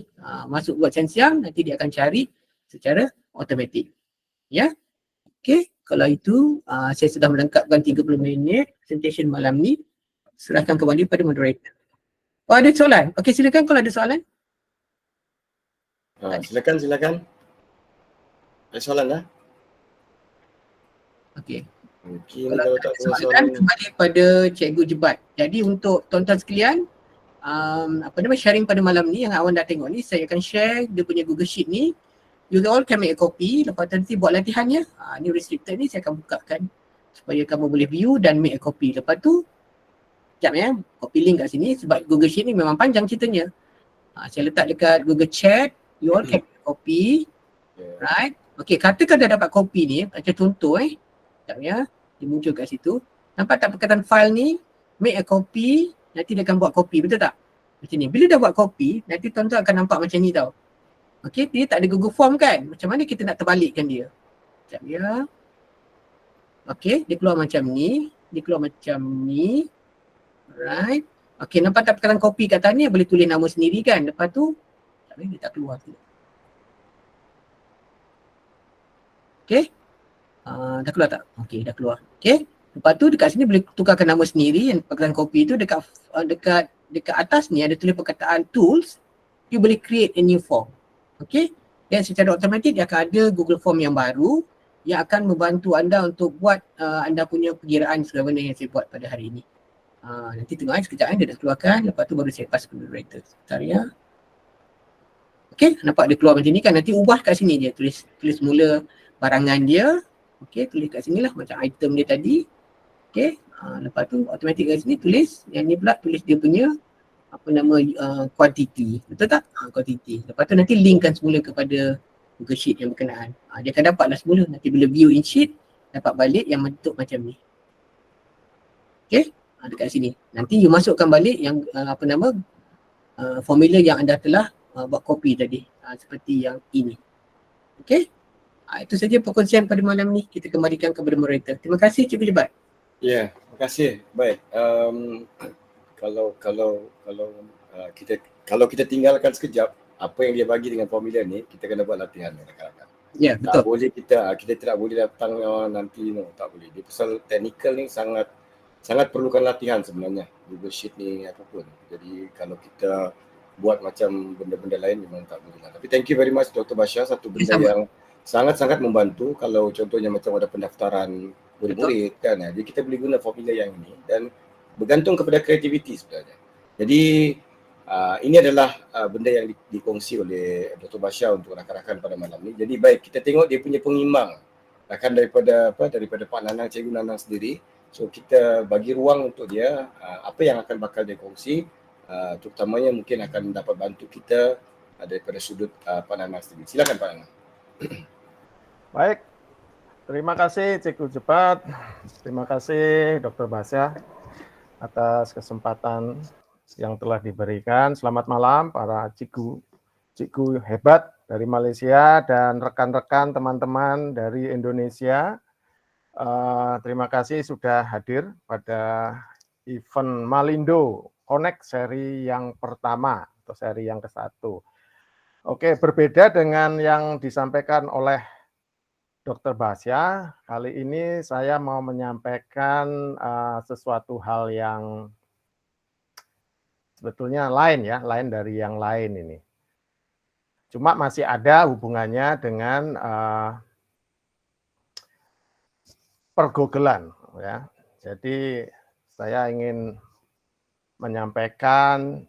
Speaker 2: masuk buat siang-siang, nanti dia akan cari secara automatik. Ya. Okey, kalau itu saya sudah melengkapkan 30 minit presentation malam ni. Serahkan kembali pada moderator. Oh, ada soalan? Okey, silakan kalau ada soalan.
Speaker 1: Silakan. Ada soalan dah?
Speaker 2: Okey.
Speaker 1: Mungkin kalau tak ada
Speaker 2: soalan kembali pada Cikgu Jebat. Jadi untuk tuan-tuan sekalian, sharing pada malam ni yang awak dah tengok ni, saya akan share dia punya Google Sheet ni. You all can make a copy. Lepas tu nanti buat latihannya. Ni restricted ni saya akan bukakan supaya kamu boleh view dan make a copy. Lepas tu, sekejap ya, copy link kat sini sebab Google Sheet ni memang panjang ceritanya. Saya letak dekat Google Chat. You all can make a copy. Right? Okay, katakan dah dapat copy ni, macam contoh sekejap ya, dia muncul kat situ. Nampak tak perkataan file ni, make a copy, nanti dia akan buat copy, betul tak? Macam ni. Bila dah buat copy, nanti tuan-tuan akan nampak macam ni tau. Okey, dia tak ada Google Form kan? Macam mana kita nak terbalikkan dia? Sekejap ya. Okey, dia keluar macam ni. Right. Okey, nampak tak perkataan copy kat atas ni, boleh tulis nama sendiri kan? Lepas tu, dia tak keluar. Okey. Dah keluar tak? Okey, dah keluar. Okey. Lepas tu dekat sini boleh tukarkan nama sendiri yang perkataan copy tu dekat atas ni ada tulis perkataan tools. You boleh create a new form. Okey. Dan secara automatik dia akan ada Google Form yang baru yang akan membantu anda untuk buat anda punya perkiraan segala benda yang saya buat pada hari ini. Nanti tengok sekejap dia dah keluarkan, lepas tu baru saya pass ke moderator. Sebentar ya. Okey, nampak dia keluar macam ni kan, nanti ubah kat sini dia tulis mula barangan dia. Okey, tulis kat sini lah macam item dia tadi. Okey, lepas tu automatik kat sini tulis, yang ni pula tulis dia punya quantity. Betul tak? Quantity. Lepas tu nanti linkkan semula kepada Google Sheet yang berkenaan. Dia akan dapatlah semula. Nanti bila view in sheet, dapat balik yang bentuk macam ni. Okey, dekat sini. Nanti you masukkan balik yang formula yang anda telah buat copy tadi. Seperti yang ini. Okey. Itu saja perkongsian pada malam ni. Kita kembalikan kepada moderator. Terima kasih Cikgu Jebat.
Speaker 1: Ya, terima kasih. Baik. Kalau kita tinggalkan sekejap apa yang dia bagi dengan formula ni, kita kena buat latihan rakan-rakan.
Speaker 2: Ya,
Speaker 1: Tak
Speaker 2: betul.
Speaker 1: boleh kita tidak boleh datang nanti tak boleh. Dia pasal technical ni sangat perlukan latihan sebenarnya. Google Sheet ni apapun. Jadi kalau kita buat macam benda-benda lain memang tak boleh lah. Tapi thank you very much Dr. Basha, satu benda
Speaker 2: Sama.
Speaker 1: yang sangat-sangat membantu kalau contohnya macam ada pendaftaran murid-murid kan. Jadi kita boleh guna formula yang ini dan bergantung kepada kreativiti sebenarnya. Jadi ini adalah benda yang dikongsi oleh Dr. Basha untuk rakan-rakan pada malam ni. Jadi baik, kita tengok dia punya pengimbang rakan daripada Pak Nanang, Cikgu Nanang sendiri. So kita bagi ruang untuk dia apa yang akan bakal dia kongsi, terutamanya mungkin akan dapat bantu kita daripada sudut Pak Nanang sendiri. Silakan Pak Nanang.
Speaker 4: Baik, terima kasih Cikgu Jebat, terima kasih Dr. Basha atas kesempatan yang telah diberikan. Selamat malam para cikgu hebat dari Malaysia dan rekan-rekan teman-teman dari Indonesia. Terima kasih sudah hadir pada event Malindo Connect seri yang pertama atau seri yang ke-1. Oke, berbeda dengan yang disampaikan oleh Dr. Basha, kali ini saya mau menyampaikan sesuatu hal yang sebetulnya lain dari yang lain ini. Cuma masih ada hubungannya dengan pergogelan ya. Jadi saya ingin menyampaikan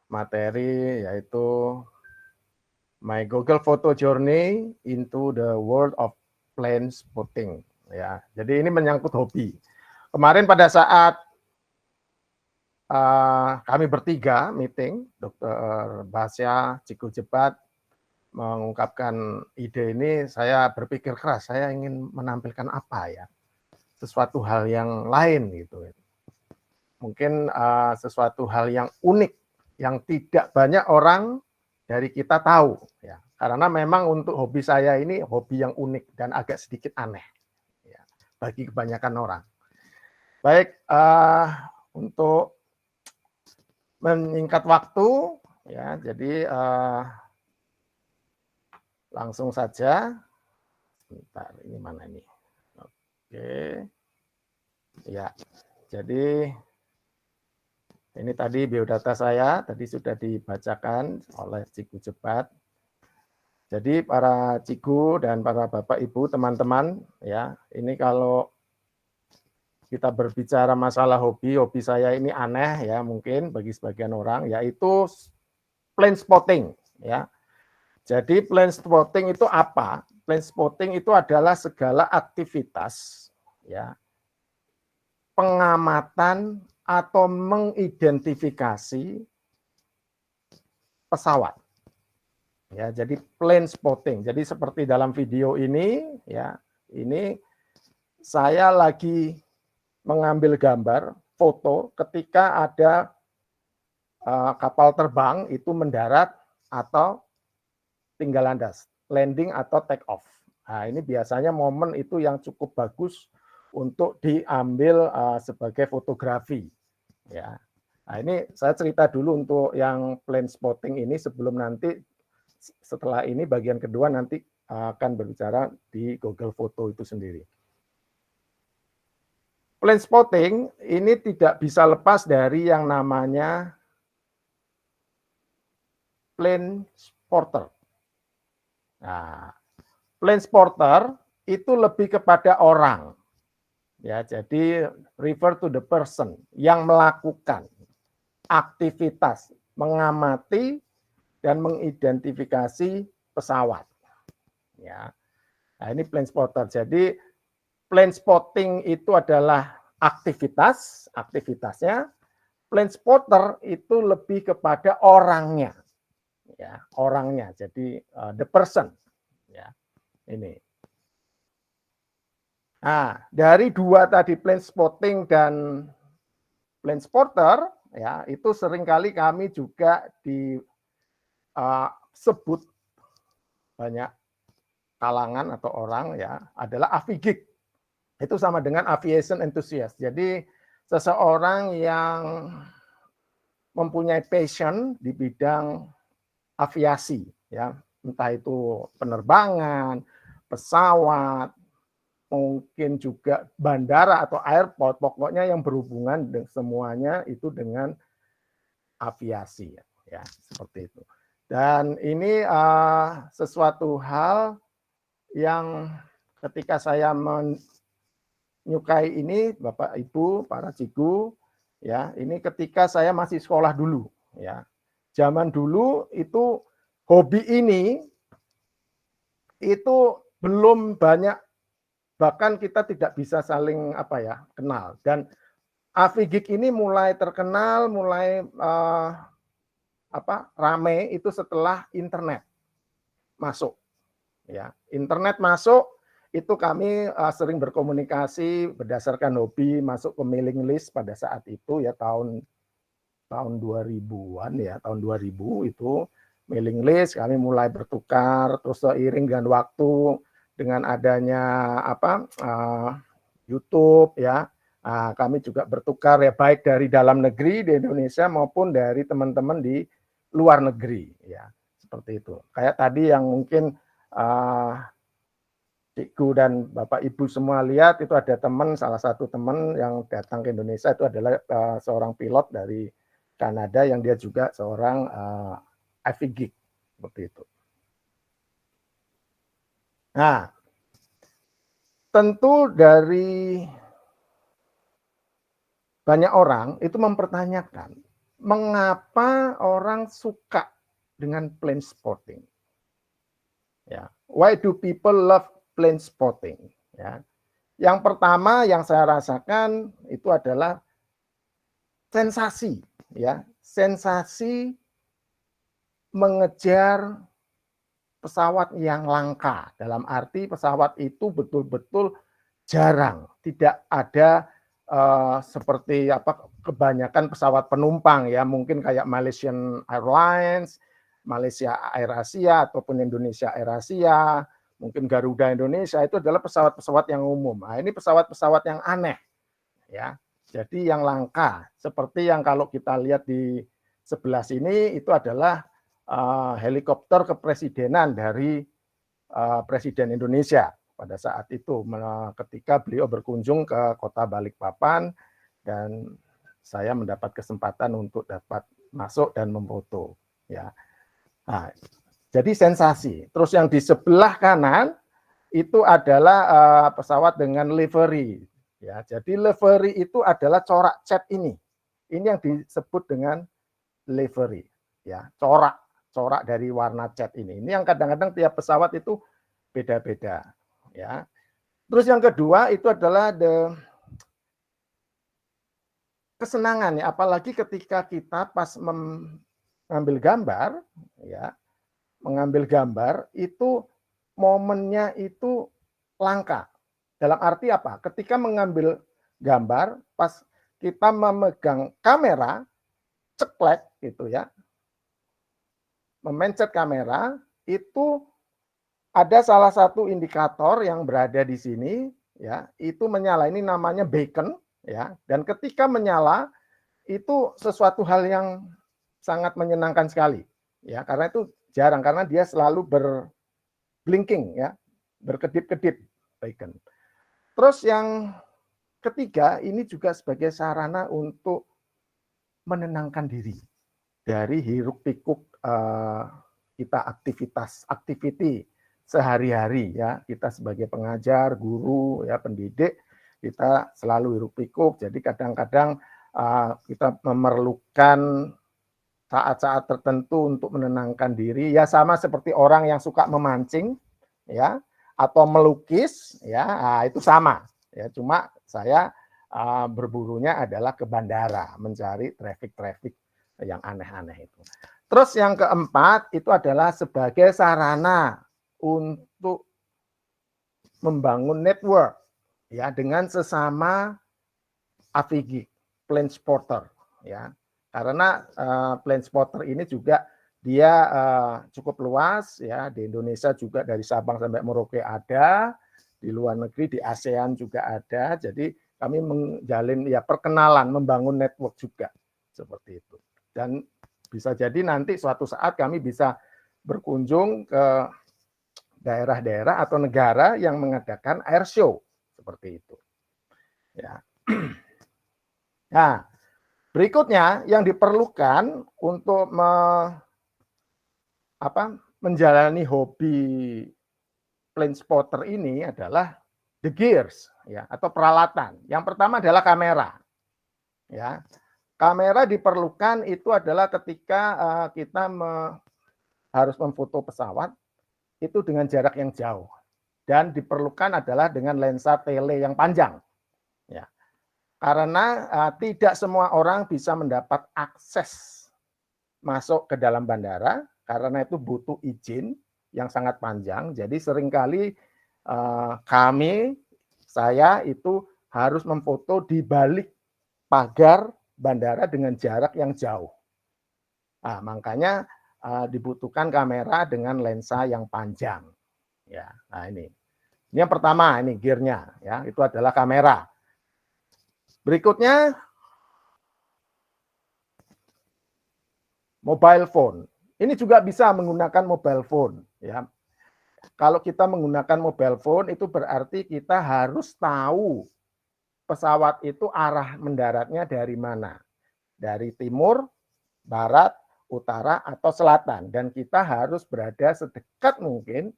Speaker 4: materi yaitu My Google Photo Journey into the World of Plane Spotting ya. Jadi ini menyangkut hobi. Kemarin pada saat kami bertiga meeting, Dr. Basha, Cikgu Jebat mengungkapkan ide ini, saya berpikir keras, saya ingin menampilkan apa ya, sesuatu hal yang lain gitu. Mungkin sesuatu hal yang unik, yang tidak banyak orang dari kita tahu ya. Karena memang untuk hobi saya ini hobi yang unik dan agak sedikit aneh ya, bagi kebanyakan orang. Baik, untuk menyingkat waktu ya, jadi langsung saja. Bentar, ini mana ini? Oke. Ya. Jadi ini tadi biodata saya tadi sudah dibacakan oleh Cikgu Jebat. Jadi para cikgu dan para Bapak Ibu, teman-teman ya, ini kalau kita berbicara masalah hobi saya ini aneh ya mungkin bagi sebagian orang, yaitu plane spotting ya. Jadi plane spotting itu apa? Plane spotting itu adalah segala aktivitas ya, pengamatan atau mengidentifikasi pesawat. Ya, jadi plane spotting. Jadi seperti dalam video ini ya, ini saya lagi mengambil gambar, foto ketika ada kapal terbang itu mendarat atau tinggal landas, landing atau take off. Nah, ini biasanya momen itu yang cukup bagus untuk diambil sebagai fotografi. Ya. Nah, ini saya cerita dulu untuk yang plane spotting ini sebelum nanti setelah ini bagian kedua nanti akan berbicara di Google Foto itu sendiri. Plane spotting ini tidak bisa lepas dari yang namanya plane spotter. Nah, plane spotter itu lebih kepada orang. Ya, jadi refer to the person yang melakukan aktivitas mengamati dan mengidentifikasi pesawat. Ya. Nah, ini plane spotter. Jadi plane spotting itu adalah aktivitasnya. Plane spotter itu lebih kepada orangnya. Ya, orangnya. Jadi the person. Ya. Ini. Nah, dari dua tadi plane spotting dan plane spotter ya, itu seringkali kami juga disebut banyak kalangan atau orang ya adalah avigeek. Itu sama dengan aviation enthusiast. Jadi seseorang yang mempunyai passion di bidang aviasi ya, entah itu penerbangan, pesawat, mungkin juga bandara atau airport, pokoknya yang berhubungan semuanya itu dengan aviasi, ya seperti itu. Dan ini sesuatu hal yang ketika saya menyukai ini, Bapak Ibu, para cigu, ya ini ketika saya masih sekolah dulu, ya zaman dulu itu hobi ini itu belum banyak, bahkan kita tidak bisa saling kenal. Dan Avigik ini mulai terkenal, mulai rame itu setelah internet masuk. Ya, internet masuk itu kami sering berkomunikasi berdasarkan hobi, masuk ke mailing list pada saat itu ya tahun 2000-an ya, tahun 2000 itu mailing list kami mulai bertukar, terus seiring dengan waktu dengan adanya YouTube ya, kami juga bertukar ya baik dari dalam negeri di Indonesia maupun dari teman-teman di luar negeri ya, seperti itu. Kayak tadi yang mungkin Cikgu dan Bapak Ibu semua lihat itu ada teman, salah satu teman yang datang ke Indonesia itu adalah seorang pilot dari Kanada yang dia juga seorang Avigik seperti itu. Nah, tentu dari banyak orang itu mempertanyakan mengapa orang suka dengan plane spotting. Ya, why do people love plane spotting? Ya, yang pertama yang saya rasakan itu adalah sensasi, ya, sensasi mengejar pesawat yang langka. Dalam arti pesawat itu betul-betul jarang, tidak ada seperti kebanyakan pesawat penumpang ya, mungkin kayak Malaysian Airlines, Malaysia Air Asia ataupun Indonesia Air Asia, mungkin Garuda Indonesia, itu adalah pesawat-pesawat yang umum. Nah, ini pesawat-pesawat yang aneh ya. Jadi yang langka, seperti yang kalau kita lihat di sebelah sini itu adalah helikopter kepresidenan dari Presiden Indonesia pada saat itu ketika beliau berkunjung ke kota Balikpapan dan saya mendapat kesempatan untuk dapat masuk dan memfoto ya. Nah, jadi sensasi. Terus yang di sebelah kanan itu adalah pesawat dengan livery ya. Jadi livery itu adalah corak cat ini. Ini yang disebut dengan livery ya, corak dari warna cat ini. Ini yang kadang-kadang tiap pesawat itu beda-beda ya. Terus yang kedua itu adalah kesenangan ya, apalagi ketika kita pas mengambil gambar ya, mengambil gambar itu momennya itu langka. Dalam arti apa? Ketika mengambil gambar pas kita memegang kamera ceklek gitu ya, memencet kamera itu ada salah satu indikator yang berada di sini ya, itu menyala, ini namanya beacon ya, dan ketika menyala itu sesuatu hal yang sangat menyenangkan sekali ya, karena itu jarang, karena dia selalu berblinking ya, berkedip-kedip beacon. Terus yang ketiga ini juga sebagai sarana untuk menenangkan diri dari hiruk pikuk kita aktiviti sehari-hari ya, kita sebagai pengajar, guru ya, pendidik, kita selalu hiruk pikuk. Jadi kadang-kadang kita memerlukan saat-saat tertentu untuk menenangkan diri ya, sama seperti orang yang suka memancing ya atau melukis ya, itu sama ya, cuma saya berburunya adalah ke bandara mencari traffic yang aneh-aneh itu. Terus yang keempat itu adalah sebagai sarana untuk membangun network ya dengan sesama Avigik, plane spotter ya. Karena plane spotter ini juga dia cukup luas ya, di Indonesia juga dari Sabang sampai Merauke ada, di luar negeri di ASEAN juga ada. Jadi kami menjalin ya perkenalan, membangun network juga seperti itu. Dan bisa jadi nanti suatu saat kami bisa berkunjung ke daerah-daerah atau negara yang mengadakan air show seperti itu. Ya. Nah, berikutnya yang diperlukan untuk menjalani hobi plane spotter ini adalah the gears, ya, atau peralatan. Yang pertama adalah kamera. Ya, kamera diperlukan itu adalah ketika kita harus memfoto pesawat itu dengan jarak yang jauh, dan diperlukan adalah dengan lensa tele yang panjang. Ya, karena tidak semua orang bisa mendapat akses masuk ke dalam bandara, karena itu butuh izin yang sangat panjang. Jadi seringkali saya itu harus memfoto di balik pagar bandara dengan jarak yang jauh. Nah, makanya dibutuhkan kamera dengan lensa yang panjang. Ya, nah ini yang pertama, ini gearnya, ya, itu adalah kamera. Berikutnya mobile phone. Ini juga bisa menggunakan mobile phone, ya. Kalau kita menggunakan mobile phone itu berarti kita harus tahu pesawat itu arah mendaratnya dari mana. Dari timur, barat, utara, atau selatan. Dan kita harus berada sedekat mungkin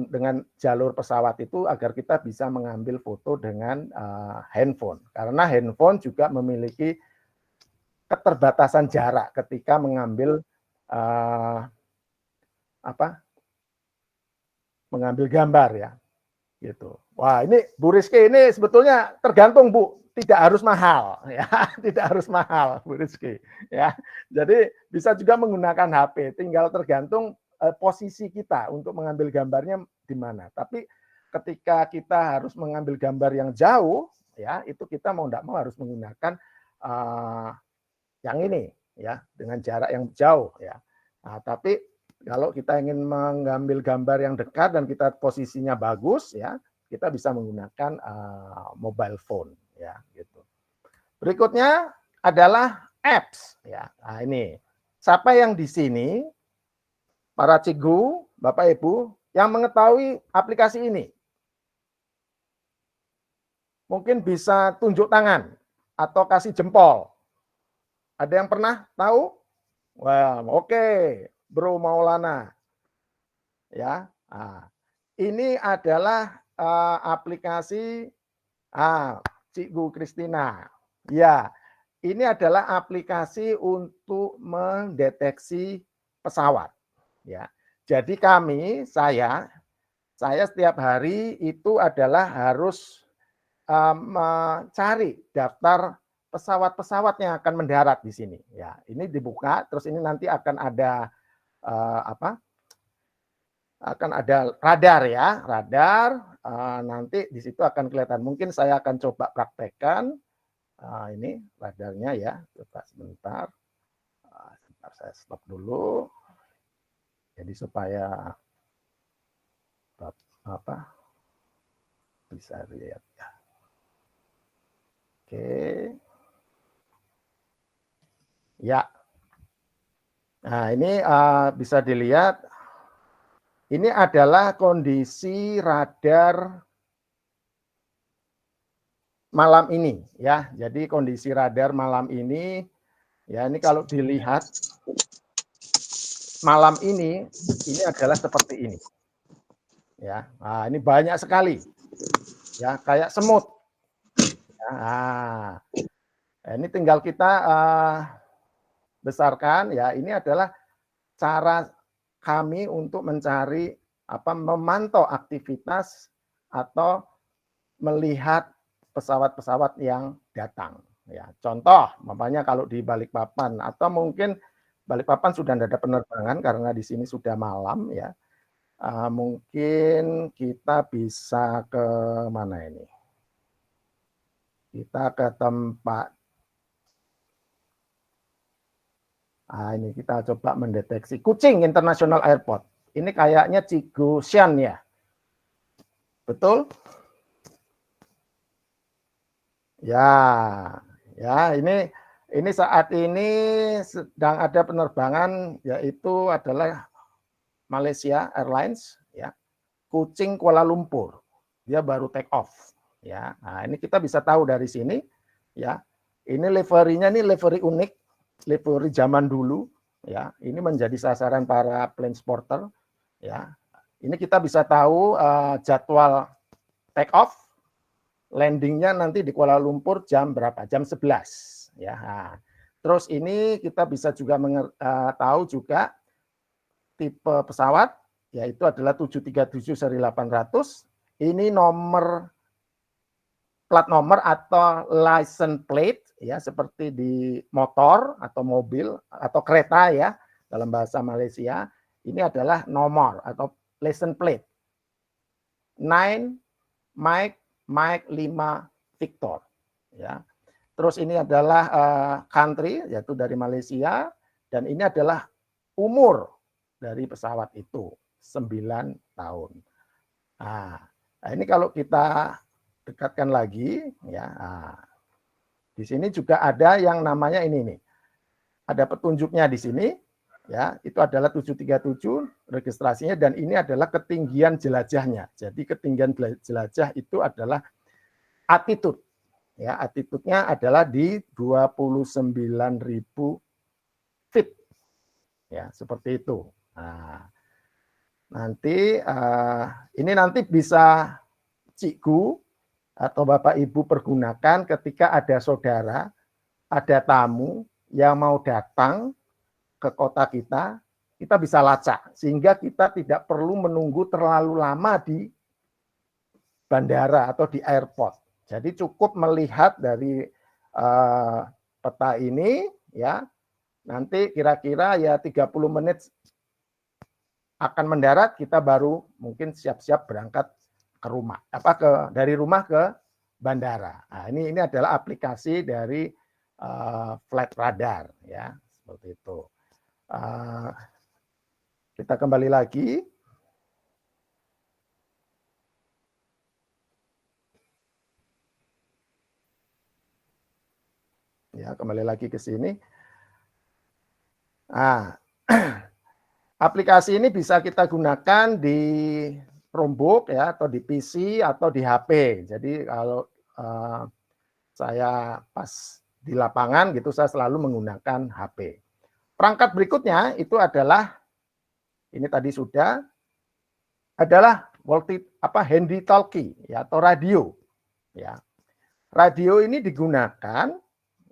Speaker 4: dengan jalur pesawat itu agar kita bisa mengambil foto dengan handphone. Karena handphone juga memiliki keterbatasan jarak ketika mengambil mengambil gambar, ya. Gitu. Wah, ini Bu Rizky ini sebetulnya tergantung, Bu. Tidak harus mahal, ya, tidak harus mahal, Bu Rizky, ya. Jadi bisa juga menggunakan HP, tinggal tergantung posisi kita untuk mengambil gambarnya di mana. Tapi ketika kita harus mengambil gambar yang jauh, ya, itu kita mau tidak mau harus menggunakan yang ini, ya, dengan jarak yang jauh, ya. Nah, tapi kalau kita ingin mengambil gambar yang dekat dan kita posisinya bagus, ya, kita bisa menggunakan mobile phone, ya, gitu. Berikutnya adalah apps, ya. Nah, ini siapa yang di sini, para cikgu, Bapak Ibu, yang mengetahui aplikasi ini? Mungkin bisa tunjuk tangan atau kasih jempol. Ada yang pernah tahu? Wah, oke, Bro Maulana, ya. Nah, ini adalah aplikasi Cikgu Kristina. Ya, ini adalah aplikasi untuk mendeteksi pesawat. Ya, jadi saya setiap hari itu adalah harus mencari daftar pesawat-pesawat yang akan mendarat di sini. Ya, ini dibuka, terus ini nanti akan ada akan ada radar, ya, radar. Nanti di situ akan kelihatan. Mungkin saya akan coba praktekkan. Ini radarnya, ya. Coba sebentar. Sebentar saya stop dulu. Jadi supaya bisa lihat, ya. Oke. Ya. Nah, ini bisa dilihat. Ini adalah kondisi radar malam ini, ya. Jadi kondisi radar malam ini, ya, ini kalau dilihat malam ini adalah seperti ini. Ya. Nah, ini banyak sekali. Ya, kayak semut. Ya, nah, ini tinggal kita besarkan, ya. Ini adalah cara kami untuk mencari memantau aktivitas atau melihat pesawat-pesawat yang datang, ya. Contoh, umpamanya kalau di Balikpapan atau mungkin Balikpapan sudah tidak ada penerbangan karena di sini sudah malam, ya. Mungkin kita bisa ke mana ini? Kita ke tempat. Ini kita coba mendeteksi Kuching International Airport. Ini kayaknya Cigusian, ya. Betul? Ya, ya, ini saat ini sedang ada penerbangan, yaitu adalah Malaysia Airlines, ya, Kuching Kuala Lumpur, dia baru take off, ya. Nah, ini kita bisa tahu dari sini, ya. Ini livery-nya ini livery unik, livery zaman dulu, ya. Ini menjadi sasaran para plane sporter, ya. Ini kita bisa tahu jadwal take off, landingnya nanti di Kuala Lumpur jam berapa? Jam 11, ya. Nah, terus ini kita bisa juga tahu juga tipe pesawat, yaitu adalah 737 seri 800. Ini plat nomor atau license plate, ya, seperti di motor atau mobil atau kereta, ya, dalam bahasa Malaysia. Ini adalah nomor atau license plate 9 Mike 5 Victor, ya. Terus ini adalah country, yaitu dari Malaysia, dan ini adalah umur dari pesawat itu 9 tahun. Nah, ini kalau kita dekatkan lagi, ya. Nah, di sini juga ada yang namanya ini nih. Ada petunjuknya di sini, ya. Itu adalah 737 registrasinya, dan ini adalah ketinggian jelajahnya. Jadi ketinggian jelajah itu adalah altitude. Ya, altitude-nya adalah di 29.000 feet. Ya, seperti itu. Nah, nanti ini nanti bisa Cikgu atau Bapak Ibu pergunakan ketika ada saudara, ada tamu yang mau datang ke kota kita bisa lacak sehingga kita tidak perlu menunggu terlalu lama di bandara atau di airport. Jadi cukup melihat dari peta ini, ya. Nanti kira-kira ya 30 menit akan mendarat, kita baru mungkin siap-siap berangkat ke rumah, dari rumah ke bandara. Nah, ini adalah aplikasi dari flight radar, ya, seperti itu. Kita kembali lagi. Ya, kembali lagi ke sini. Nah, aplikasi ini bisa kita gunakan di Chromebook, ya, atau di PC atau di HP. Jadi kalau saya pas di lapangan gitu, saya selalu menggunakan HP. Perangkat berikutnya itu adalah ini tadi sudah adalah handy talkie, ya, atau radio, ya. Radio ini digunakan,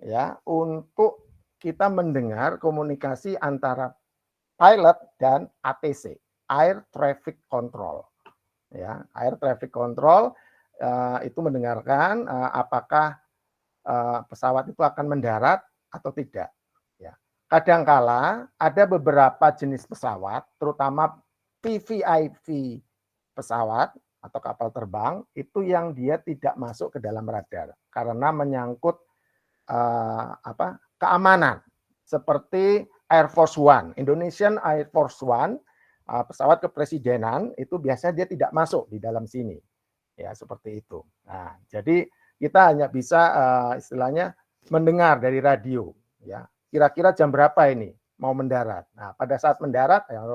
Speaker 4: ya, untuk kita mendengar komunikasi antara pilot dan ATC, Air Traffic Control, ya. Air Traffic Control itu mendengarkan apakah pesawat itu akan mendarat atau tidak, ya. Kadangkala ada beberapa jenis pesawat, terutama VVIP pesawat atau kapal terbang itu yang dia tidak masuk ke dalam radar karena menyangkut keamanan, seperti Air Force One, Indonesian Air Force One, pesawat kepresidenan itu biasanya dia tidak masuk di dalam sini, ya, seperti itu. Nah, jadi kita hanya bisa istilahnya mendengar dari radio, ya, kira-kira jam berapa ini mau mendarat. Nah, pada saat mendarat, ya,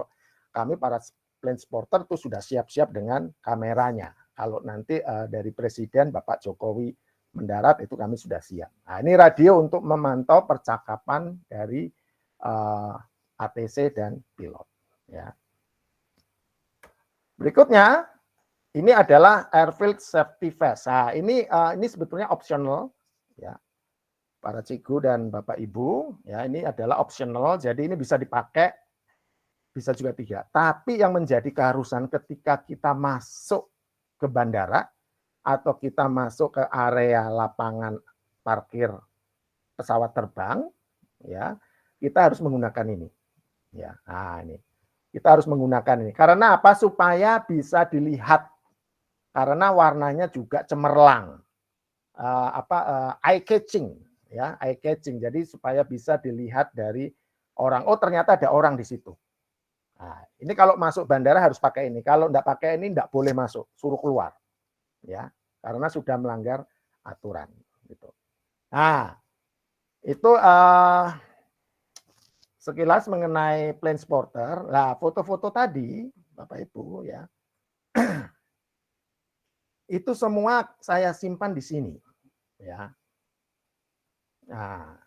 Speaker 4: kami para plane sporter itu sudah siap-siap dengan kameranya. Kalau nanti dari Presiden Bapak Jokowi mendarat, itu kami sudah siap. Nah, ini radio untuk memantau percakapan dari ATC dan pilot, ya. Berikutnya ini adalah Airfield Safety Vest. Nah, ini sebetulnya optional, ya, para cikgu dan Bapak Ibu, ya, ini adalah optional, jadi ini bisa dipakai, bisa juga tidak. Tapi yang menjadi keharusan ketika kita masuk ke bandara atau kita masuk ke area lapangan parkir pesawat terbang, ya, kita harus menggunakan ini, ya. Nah, ini kita harus menggunakan ini karena apa? Supaya bisa dilihat, karena warnanya juga cemerlang, eye catching, ya, eye catching. Jadi supaya bisa dilihat dari orang, oh ternyata ada orang di situ. Nah, ini kalau masuk bandara harus pakai ini. Kalau enggak pakai ini enggak boleh masuk, suruh keluar, ya, karena sudah melanggar aturan, gitu. Nah, itu sekilas mengenai plane spotter. Nah, foto-foto tadi, Bapak Ibu ya, itu semua saya simpan di sini, ya. Nah,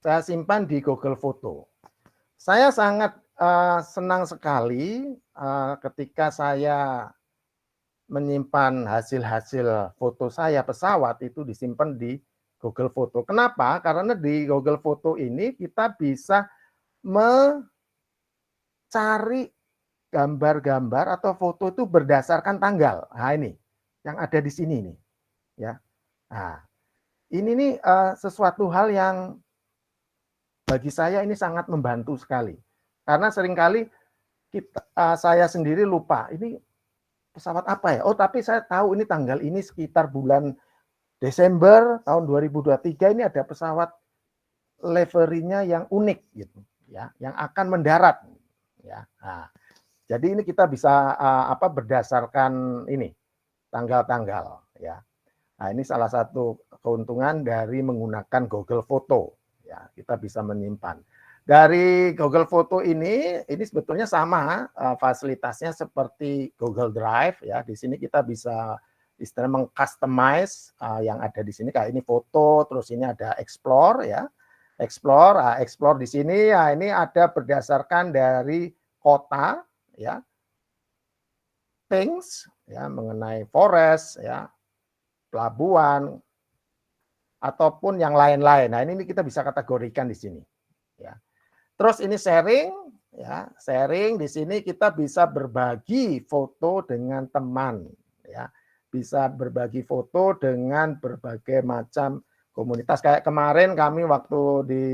Speaker 4: saya simpan di Google Foto. Saya sangat senang sekali ketika saya menyimpan hasil-hasil foto saya pesawat itu disimpan di Google Foto. Kenapa? Karena di Google Foto ini kita bisa mencari gambar-gambar atau foto itu berdasarkan tanggal. Nah, ini yang ada di sini nih, ya. Nah, ini nih sesuatu hal yang bagi saya ini sangat membantu sekali. Karena seringkali saya sendiri lupa, ini pesawat apa ya? Oh, tapi saya tahu ini tanggal ini sekitar bulan Desember tahun 2023 ini ada pesawat livery-nya yang unik gitu, ya, yang akan mendarat, ya. Nah, jadi ini kita bisa berdasarkan ini tanggal-tanggal, ya. Nah, ini salah satu keuntungan dari menggunakan Google Foto, ya. Kita bisa menyimpan. Dari Google Foto ini sebetulnya sama fasilitasnya seperti Google Drive, ya. Di sini kita bisa istilahnya mengcustomize yang ada di sini, kayak ini foto, terus ini ada explore, ya. Explore di sini, ya, ini ada berdasarkan dari kota, ya, things, ya, mengenai forest, ya, pelabuhan, ataupun yang lain-lain. Nah, ini kita bisa kategorikan di sini, ya. Terus ini sharing, ya, sharing di sini kita bisa berbagi foto dengan teman, ya, bisa berbagi foto dengan berbagai macam komunitas. Kayak kemarin kami waktu di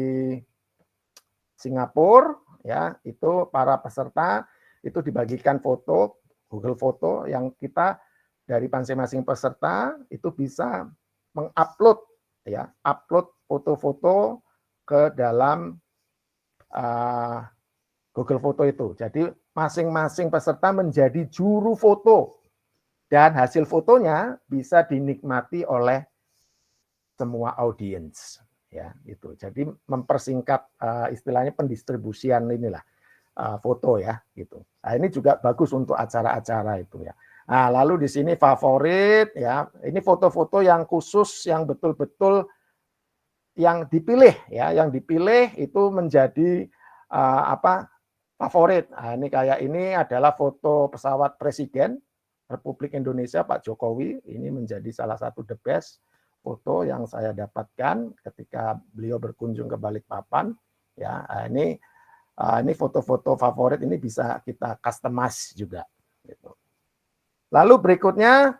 Speaker 4: Singapura, ya, itu para peserta itu dibagikan foto Google Foto yang kita dari masing-masing peserta itu bisa mengupload, ya, upload foto-foto ke dalam Google Foto itu. Jadi masing-masing peserta menjadi juru foto dan hasil fotonya bisa dinikmati oleh semua audiens, ya, itu. Jadi mempersingkat istilahnya pendistribusian inilah foto, ya, gitu. Nah, ini juga bagus untuk acara-acara itu, ya. Nah, lalu di sini favorit, ya, ini foto-foto yang khusus yang betul-betul yang dipilih, ya, yang dipilih itu menjadi favorit. Nah, ini kayak ini adalah foto pesawat Presiden Republik Indonesia Pak Jokowi. Ini menjadi salah satu the best foto yang saya dapatkan ketika beliau berkunjung ke Balikpapan, ya. Nah, ini foto-foto favorit ini bisa kita customize juga, gitu. Lalu berikutnya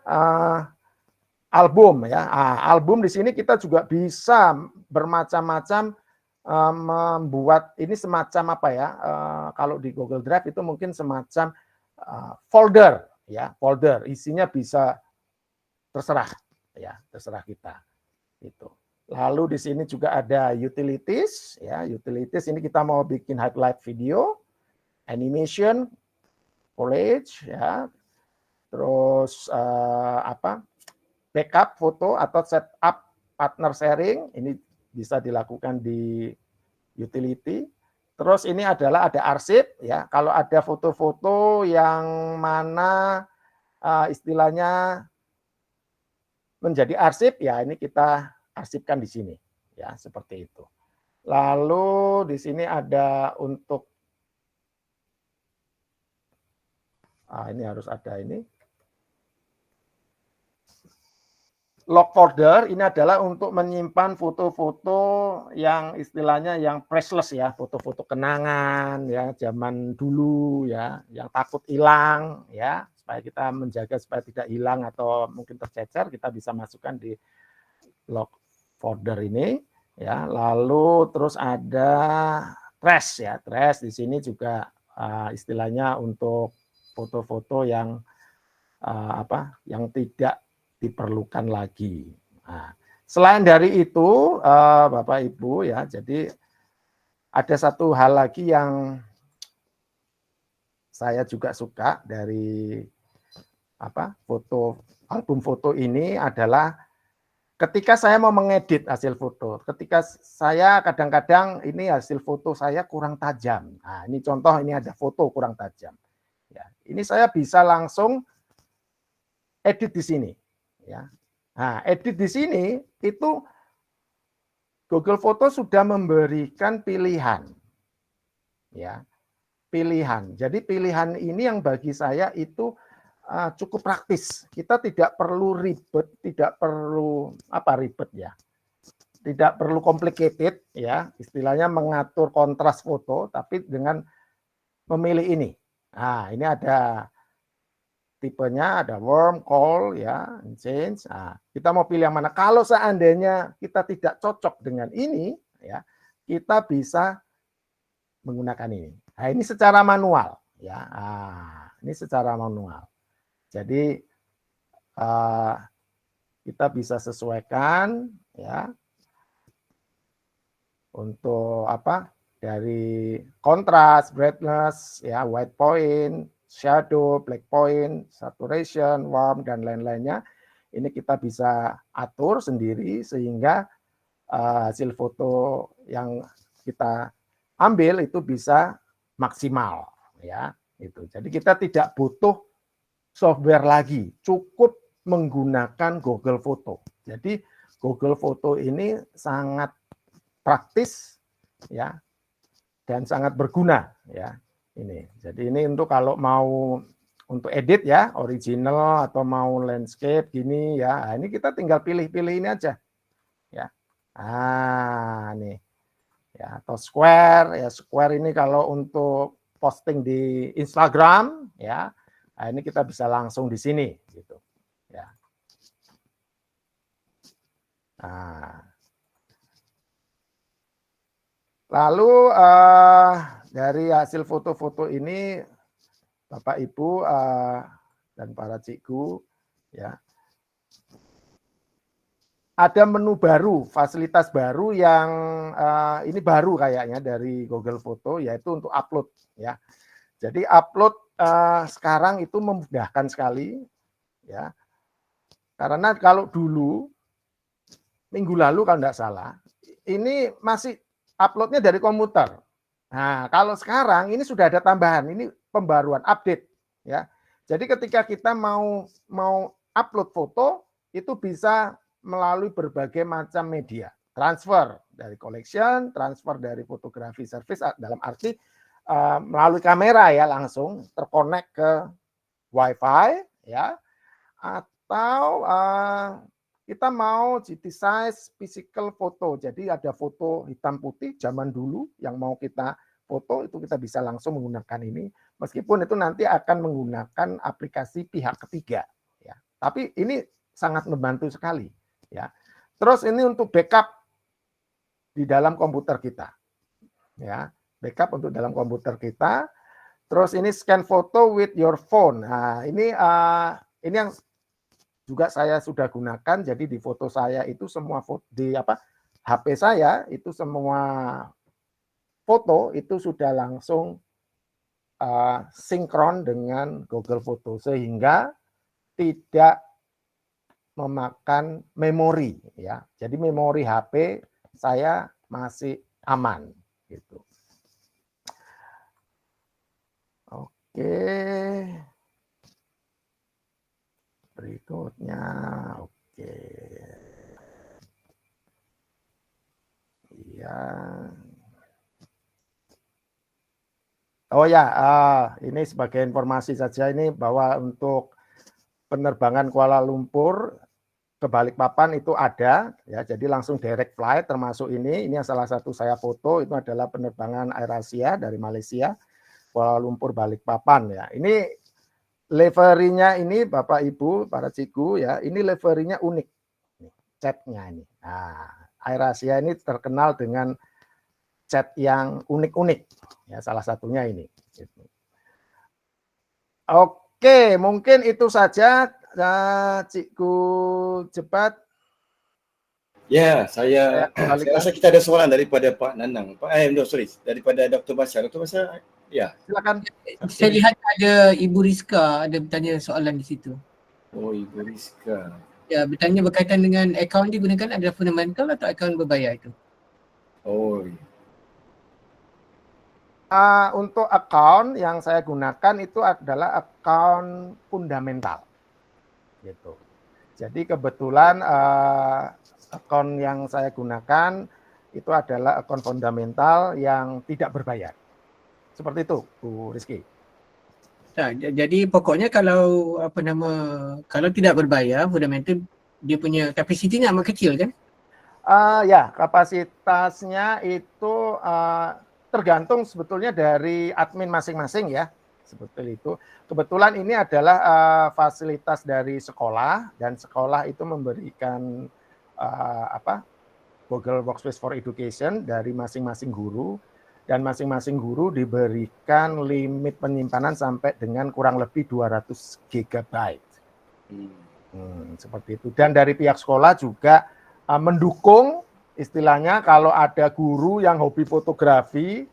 Speaker 4: album, ya. Album di sini kita juga bisa bermacam-macam membuat ini semacam apa ya? Kalau di Google Drive itu mungkin semacam folder, ya, folder. Isinya bisa terserah, ya, terserah kita. Itu. Lalu di sini juga ada utilities, ya, utilities ini kita mau bikin highlight video, animation, collage, ya, terus backup foto atau setup partner sharing ini bisa dilakukan di utility. Terus ini adalah ada arsip, ya, kalau ada foto-foto yang mana istilahnya menjadi arsip, ya, ini kita arsipkan di sini, ya, seperti itu. Lalu di sini ada untuk ini harus ada ini log folder. Ini adalah untuk menyimpan foto-foto yang istilahnya yang priceless, ya, foto-foto kenangan, ya, zaman dulu, ya, yang takut hilang, ya, supaya kita menjaga supaya tidak hilang atau mungkin tercecer, kita bisa masukkan di log folder ini, ya. Lalu terus ada trash, ya, trash di sini juga istilahnya untuk foto-foto yang yang tidak diperlukan lagi. Nah, selain dari itu, Bapak Ibu, ya, jadi ada satu hal lagi yang saya juga suka dari foto album foto ini adalah ketika saya mau mengedit hasil foto, ketika saya kadang-kadang ini hasil foto saya kurang tajam. Nah, ini contoh, ini ada foto kurang tajam. Ya, ini saya bisa langsung edit di sini. Ya. Nah, edit di sini itu Google Foto sudah memberikan pilihan. Ya, pilihan. Jadi pilihan ini yang bagi saya itu cukup praktis. Kita tidak perlu ribet, tidak perlu ribet ya. Tidak perlu complicated ya, istilahnya mengatur kontras foto, tapi dengan memilih ini. Nah, ini ada tipenya, ada warm, cold ya, change. Nah, kita mau pilih yang mana? Kalau seandainya kita tidak cocok dengan ini ya, kita bisa menggunakan ini. Nah, ini secara manual ya. Nah, ini secara manual. Jadi kita bisa sesuaikan ya untuk dari kontras, brightness, ya white point, shadow, black point, saturation, warm dan lain-lainnya. Ini kita bisa atur sendiri sehingga hasil foto yang kita ambil itu bisa maksimal ya itu. Jadi kita tidak butuh software lagi, cukup menggunakan Google Foto. Jadi Google Foto ini sangat praktis ya dan sangat berguna ya ini. Jadi ini untuk kalau mau untuk edit ya, original atau mau landscape gini ya. Nah, ini kita tinggal pilih-pilih ini aja. Ya. Ah, nih. Ya, atau square ya, square ini kalau untuk posting di Instagram ya. Nah, ini kita bisa langsung di sini gitu. Ya. Nah. Lalu dari hasil foto-foto ini Bapak Ibu dan para cikgu ya. Ada menu baru, fasilitas baru yang ini baru kayaknya dari Google Foto, yaitu untuk upload ya. Jadi upload sekarang itu memudahkan sekali ya. Karena kalau dulu minggu lalu kalau tidak salah, ini masih uploadnya dari komputer. Nah, kalau sekarang ini sudah ada tambahan, ini pembaruan update ya. Jadi ketika kita mau upload foto itu bisa melalui berbagai macam media. Transfer dari collection, transfer dari fotografi service dalam arti melalui kamera ya, langsung terkonek ke WiFi ya, atau kita mau GT size physical foto. Jadi ada foto hitam putih zaman dulu yang mau kita foto, itu kita bisa langsung menggunakan ini, meskipun itu nanti akan menggunakan aplikasi pihak ketiga ya. Tapi ini sangat membantu sekali ya. Terus ini untuk backup di dalam komputer kita ya. Backup untuk dalam komputer kita. Terus ini scan foto with your phone. Nah, ini yang juga saya sudah gunakan. Jadi di foto saya itu semua foto di HP saya itu semua foto itu sudah langsung sinkron dengan Google Foto sehingga tidak memakan memori ya. Jadi memori HP saya masih aman gitu. Oke. Berikutnya, oke. Iya. Oh ya, ini sebagai informasi saja ini bahwa untuk penerbangan Kuala Lumpur ke Balikpapan itu ada ya, jadi langsung direct flight termasuk ini yang salah satu saya foto itu adalah penerbangan AirAsia dari Malaysia Kuala Lumpur Balikpapan ya. Ini liverynya ini Bapak Ibu para cikgu ya, ini liverynya unik. Catnya ini. Nah, AirAsia ini terkenal dengan cat yang unik-unik ya, salah satunya ini. Oke, mungkin itu saja Cikgu Jebat.
Speaker 1: Ya, saya rasa kita ada soalan daripada Pak Nanang. Daripada Dr. Basar. Dr. Basar, ya.
Speaker 4: Silakan.
Speaker 2: Saya lihat ada Ibu Rizka ada bertanya soalan di situ.
Speaker 1: Oh, Ibu Rizka.
Speaker 2: Ya, bertanya berkaitan dengan akaun digunakan adalah fundamental atau akaun berbayar itu?
Speaker 1: Oh,
Speaker 4: Untuk account yang saya gunakan itu adalah account fundamental, gitu. Jadi kebetulan account yang saya gunakan itu adalah account fundamental yang tidak berbayar. Seperti itu, Bu Rizky.
Speaker 2: Nah, jadi pokoknya kalau kalau tidak berbayar, fundamental dia punya kapasitinya amat kecil kan?
Speaker 4: Ya, kapasitasnya itu tergantung sebetulnya dari admin masing-masing ya, seperti itu. Kebetulan ini adalah fasilitas dari sekolah dan sekolah itu memberikan Google Workspace for Education dari masing-masing guru dan masing-masing guru diberikan limit penyimpanan sampai dengan kurang lebih 200 GB. Seperti itu. Dan dari pihak sekolah juga mendukung istilahnya kalau ada guru yang hobi fotografi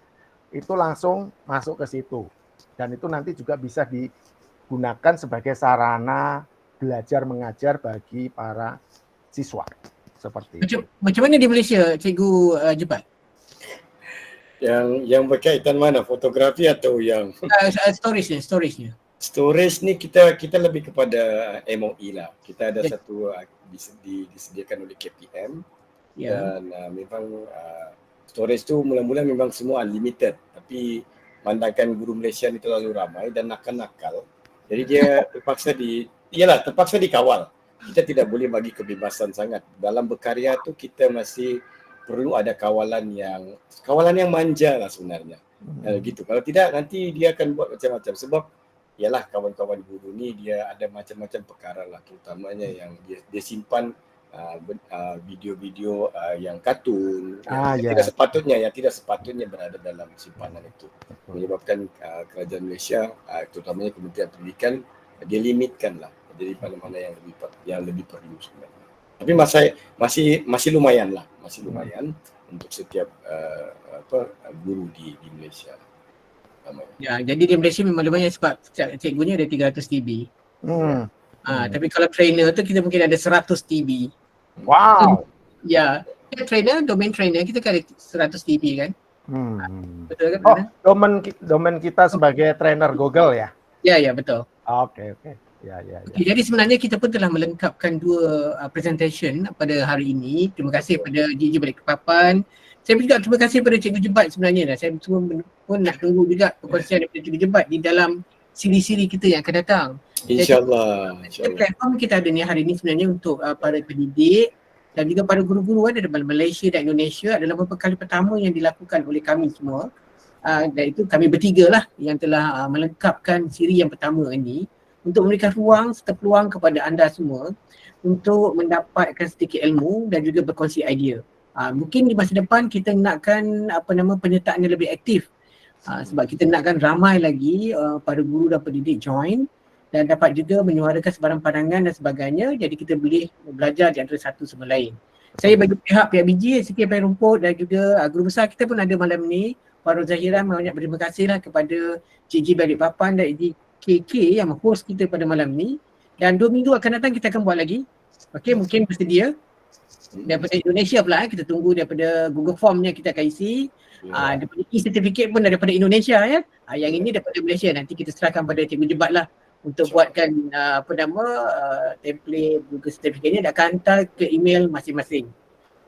Speaker 4: itu langsung masuk ke situ. Dan itu nanti juga bisa digunakan sebagai sarana belajar mengajar bagi para siswa. Seperti itu.
Speaker 2: Macam mana di Malaysia, Cikgu Jebat?
Speaker 1: yang berkaitan mana? Fotografi atau yang
Speaker 2: Storage-nya.
Speaker 1: storage ni kita lebih kepada MOE lah. Kita ada satu disediakan oleh KPM dan memang storage tu mula-mula memang semua unlimited, tapi mandangkan guru Malaysia ni terlalu ramai dan nakal-nakal, jadi dia terpaksa dikawal. Kita tidak boleh bagi kebebasan sangat. Dalam berkarya tu kita masih perlu ada kawalan yang manja lah sebenarnya. Gitu. Kalau tidak nanti dia akan buat macam-macam, sebab ialah kawan-kawan guru ni dia ada macam-macam perkara lah, terutamanya yang dia simpan video-video yang kartun yang tidak sepatutnya berada dalam simpanan itu, menyebabkan kerajaan Malaysia terutamanya Kementerian Pendidikan dia limitkan lah jadi mana-mana yang lebih perlu sebenarnya. Tapi masih lumayan untuk setiap guru di Malaysia.
Speaker 2: Ya, jadi di Malaysia memang lumayan sebab cikgunya ada 300 TB. Tapi kalau trainer tu kita mungkin ada 100 TB.
Speaker 4: Wow.
Speaker 2: Ya, domain trainer kita kan ada 100 TB kan? Betul kan?
Speaker 4: Oh, domain kita sebagai trainer Google ya?
Speaker 2: Ya, betul.
Speaker 4: Oke. Ya.
Speaker 2: Okay, jadi sebenarnya kita pun telah melengkapkan 2 presentation pada hari ini. Terima kasih pada GG Balikpapan. Saya juga terima kasih pada Cikgu Jebat sebenarnya. Saya pun nak tunggu juga perkongsian daripada Cikgu Jebat di dalam siri-siri kita yang akan datang.
Speaker 1: InsyaAllah.
Speaker 2: Platform kita ada ni hari ini sebenarnya untuk para pendidik dan juga para guru-guru ada dalam Malaysia dan Indonesia adalah beberapa kali pertama yang dilakukan oleh kami semua. Dan itu kami bertiga lah yang telah melengkapkan siri yang pertama ini untuk memberikan ruang serta peluang kepada anda semua untuk mendapatkan sedikit ilmu dan juga berkongsi idea. Mungkin di masa depan kita nakkan penyertaan yang lebih aktif sebab kita nakkan ramai lagi para guru dan pendidik join dan dapat juga menyuarakan sebarang pandangan dan sebagainya, jadi kita boleh belajar di antara satu sama lain. Saya bagi pihak BG, SK Payung Rumput dan juga guru besar kita pun ada malam ni, Puan Zahiran, banyak berterima kasihlah kepada GG Balikpapan dan KK yang host kita pada malam ni, dan 2 minggu akan datang kita akan buat lagi. Okey, mungkin bersedia. Daripada Indonesia pula kita tunggu daripada Google Formnya kita akan isi. Daripada e-certificate pun daripada Indonesia ya. Yang ini daripada Malaysia, nanti kita serahkan pada Cikgu Jebat lah untuk buatkan template Google certificate ni dan akan hantar ke email masing-masing.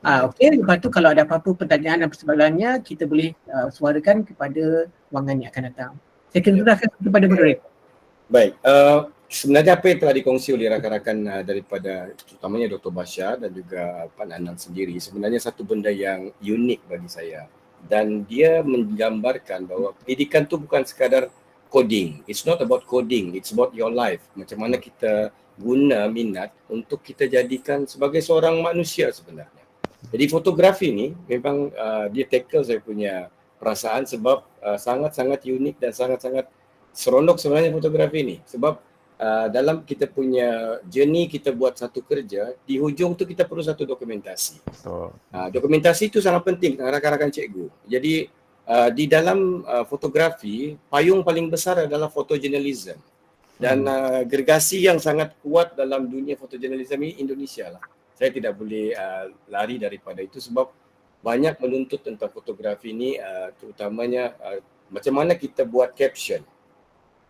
Speaker 2: Okey, lepas tu kalau ada apa-apa pertanyaan dan persoalannya kita boleh suarakan kepada ruangan yang akan datang. Saya akan serahkan kepada moderator.
Speaker 1: Baik, sebenarnya apa yang telah dikongsi oleh rakan-rakan daripada terutamanya Dr. Basha dan juga Pak Nanang sendiri sebenarnya satu benda yang unik bagi saya, dan dia menggambarkan bahawa pendidikan tu bukan sekadar coding. It's not about coding, it's about your life. Macam mana kita guna minat untuk kita jadikan sebagai seorang manusia sebenarnya. Jadi fotografi ni memang dia tackle saya punya perasaan sebab sangat-sangat unik dan sangat-sangat seronok sebenarnya fotografi ni, sebab dalam kita punya journey kita buat satu kerja, di hujung tu kita perlu satu dokumentasi. Dokumentasi itu sangat penting rakan-rakan cikgu. Jadi di dalam fotografi, payung paling besar adalah photojournalism. Dan gergasi yang sangat kuat dalam dunia fotojurnalism ini Indonesia lah. Saya tidak boleh lari daripada itu sebab banyak menuntut tentang fotografi ini, terutamanya macam mana kita buat caption,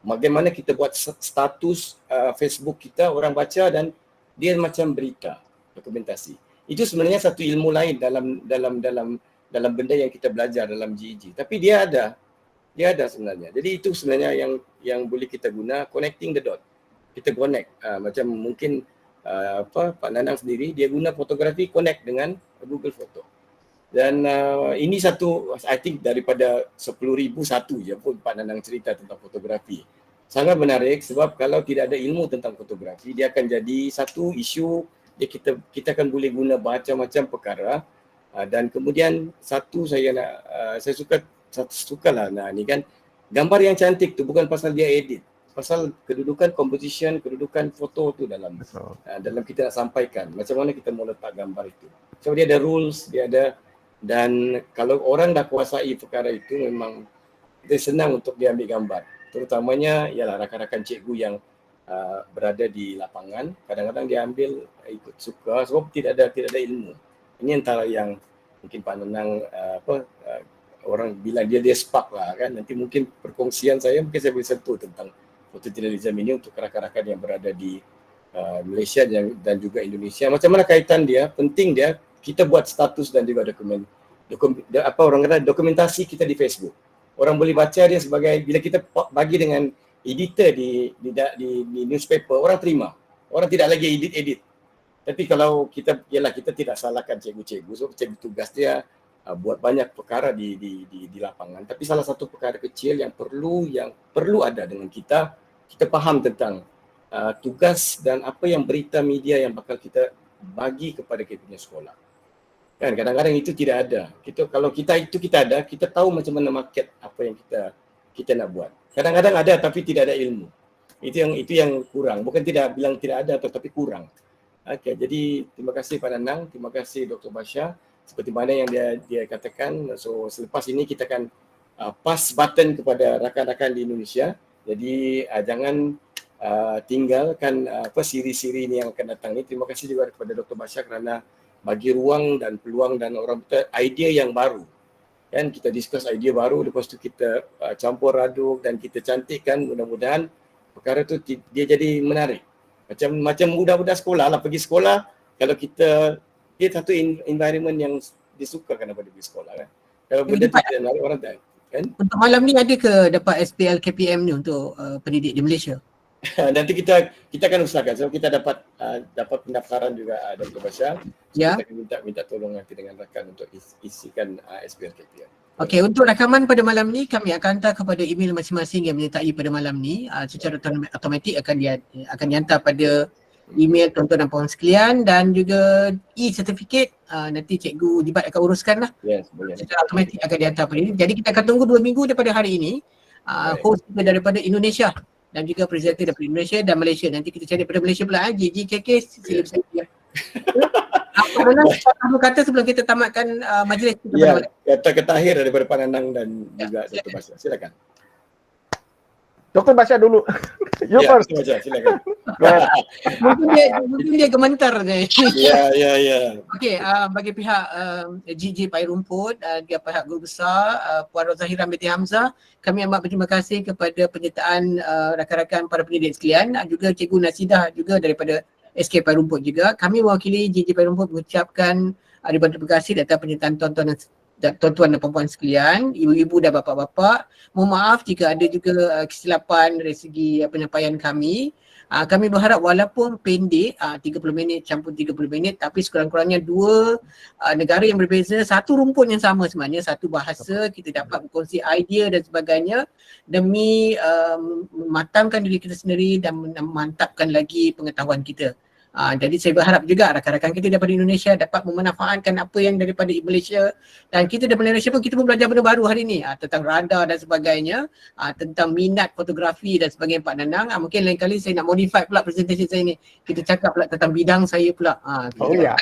Speaker 1: bagaimana kita buat status Facebook kita, orang baca dan dia macam berita, dokumentasi. Itu sebenarnya satu ilmu lain dalam benda yang kita belajar dalam GEG. Tapi dia ada sebenarnya. Jadi itu sebenarnya yang boleh kita guna, connecting the dot. Kita connect macam mungkin Pak Nanang sendiri dia guna fotografi connect dengan Google Photo. Dan ini satu, I think daripada 10,000 satu je pun Pak Nanang cerita tentang fotografi. Sangat menarik sebab kalau tidak ada ilmu tentang fotografi, dia akan jadi satu isu, kita akan boleh guna macam-macam perkara. Dan kemudian satu saya sukalah ni kan, gambar yang cantik tu bukan pasal dia edit, pasal kedudukan composition, kedudukan foto tu dalam kita nak sampaikan macam mana kita mau letak gambar itu. So dia ada rules, dia ada, dan kalau orang dah kuasai perkara itu memang dia senang untuk dia ambil gambar. Terutamanya ialah rakan-rakan cikgu yang berada di lapangan, kadang-kadang dia ambil ikut suka sebab tidak ada ilmu. Ini antara yang mungkin Pak Nanang orang bilang dia spark lah kan, nanti mungkin perkongsian saya mungkin saya boleh sentuh tentang fotojurnalism ini untuk rakan-rakan yang berada di Malaysia dan juga Indonesia. Macam mana kaitan dia, penting dia, kita buat status dan juga dokumentasi kita di Facebook. Orang boleh baca dia sebagai, bila kita bagi dengan editor di newspaper, orang terima. Orang tidak lagi edit. Tapi kalau kita tidak salahkan cikgu-cikgu, so cikgu tugas dia buat banyak perkara di lapangan. Tapi salah satu perkara kecil yang perlu ada dengan kita faham tentang tugas dan apa yang berita media yang bakal kita bagi kepada kita punya sekolah. Kan kadang-kadang itu tidak ada. Kalau kita ada, kita tahu macam mana market apa yang kita nak buat. Kadang-kadang ada tapi tidak ada ilmu. Itu yang kurang. Bukan tidak bilang tidak ada tapi kurang. Okey, jadi terima kasih Pak Nanang, terima kasih Dr. Basha. Seperti mana yang dia katakan, so selepas ini kita akan pass button kepada rakan-rakan di Indonesia. Jadi jangan tinggalkan siri-siri ini yang akan datang ni. Terima kasih juga kepada Dr. Basha kerana bagi ruang dan peluang dan orang betul idea yang baru. Kan kita discuss idea baru, lepas tu kita campur aduk dan kita cantikkan, mudah-mudahan perkara tu dia jadi menarik. Macam budak-budak sekolah lah, pergi sekolah, kalau dia satu environment yang disukakan daripada pergi sekolah kan. Kalau benda tu tidak menarik, orang tak kan. Untuk
Speaker 2: malam ni ada ke dapat SPL KPM ni untuk pendidik di Malaysia?
Speaker 1: Nanti kita akan usahakan sebab kita dapat pendaftaran juga Dr. Basha.
Speaker 2: Ya.
Speaker 1: Kita akan minta tolong nanti dengan rakan untuk isikan SPL KPM.
Speaker 2: Okey, untuk rakaman pada malam ni kami akan hantar kepada email masing-masing yang menyertai pada malam ni, secara automatik akan dihantar pada email tuan-tuan dan puan sekalian, dan juga e-certificate nanti Cikgu Jibat akan uruskan lah.
Speaker 1: Yes, boleh.
Speaker 2: Secara automatik akan dihantar pada ini. Jadi kita akan tunggu 2 minggu daripada hari ini. Host kita daripada Indonesia dan juga presenter daripada Indonesia dan Malaysia. Nanti kita cari daripada Malaysia pula, GGKK sila saya. Apa kata sebelum kita tamatkan majlis kita?
Speaker 1: Ya, kata-kata akhir daripada Pak Nanang dan juga Dr. Basha. Silakan.
Speaker 4: Dr. Basha dulu. You first.
Speaker 1: Dr. Basha, silakan.
Speaker 2: Mungkin dia gementar je.
Speaker 1: Ya.
Speaker 2: Okey, bagi pihak GG Pai Rumput, dia pihak Guru Besar Puan Rozahira binti Hamzah, kami amat berterima kasih kepada penyertaan rakan-rakan para pendidik sekalian, juga Cikgu Nasidah juga daripada SK Pai Rumput juga. Kami mewakili GG Pai Rumput mengucapkan ribuan terima kasih atas penyertaan tuan-tuan dan puan-puan sekalian, ibu-ibu dan bapa-bapa. Mohon maaf jika ada juga kesilapan dari segi penyampaian kami. Kami berharap walaupun pendek, 30 minit campur 30 minit, tapi sekurang-kurangnya 2 negara yang berbeza, satu rumpun yang sama sebenarnya, satu bahasa, kita dapat berkongsi idea dan sebagainya demi mematangkan diri kita sendiri dan memantapkan lagi pengetahuan kita. Jadi saya berharap juga rakan-rakan kita daripada Indonesia dapat memanfaatkan apa yang daripada Malaysia, dan kita daripada Malaysia pun kita pun belajar benda baru hari ni tentang radar dan sebagainya, tentang minat fotografi dan sebagainya Pak Nanang. Mungkin lain kali saya nak modify pula presentation saya ni, kita cakap pula tentang bidang saya pula.
Speaker 4: Ya.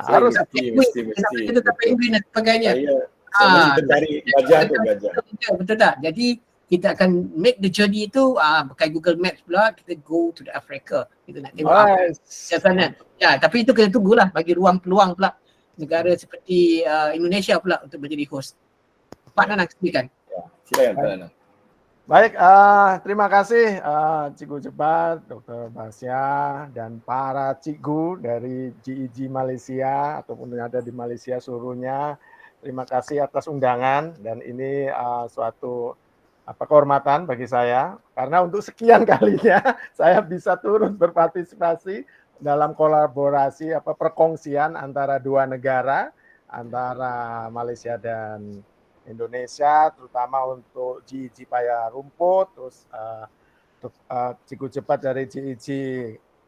Speaker 1: Harus mesti.
Speaker 2: Kita tak penguin dan sebagainya.
Speaker 1: Kita cari belajar tu belajar.
Speaker 2: Betul tak? Jadi kita akan make the journey itu pakai Google Maps pula, kita go to the Africa. Kita nak tengok
Speaker 4: Nice.
Speaker 2: ke sana. Ya, tapi itu kena tunggulah bagi ruang peluang pula negara seperti Indonesia pula untuk menjadi host. Pak Nanang, silakan.
Speaker 1: Ya, silakan Pak Nanang.
Speaker 4: Baik, terima kasih Cikgu Jebat, Dr. Basya, dan para cikgu dari GIG Malaysia ataupun yang ada di Malaysia seluruhnya. Terima kasih atas undangan dan ini suatu kehormatan bagi saya karena untuk sekian kalinya saya bisa turut berpartisipasi dalam kolaborasi perkongsian antara dua negara, antara Malaysia dan Indonesia, terutama untuk GIG Paya Rumput, terus Cikgu Jebat dari GIG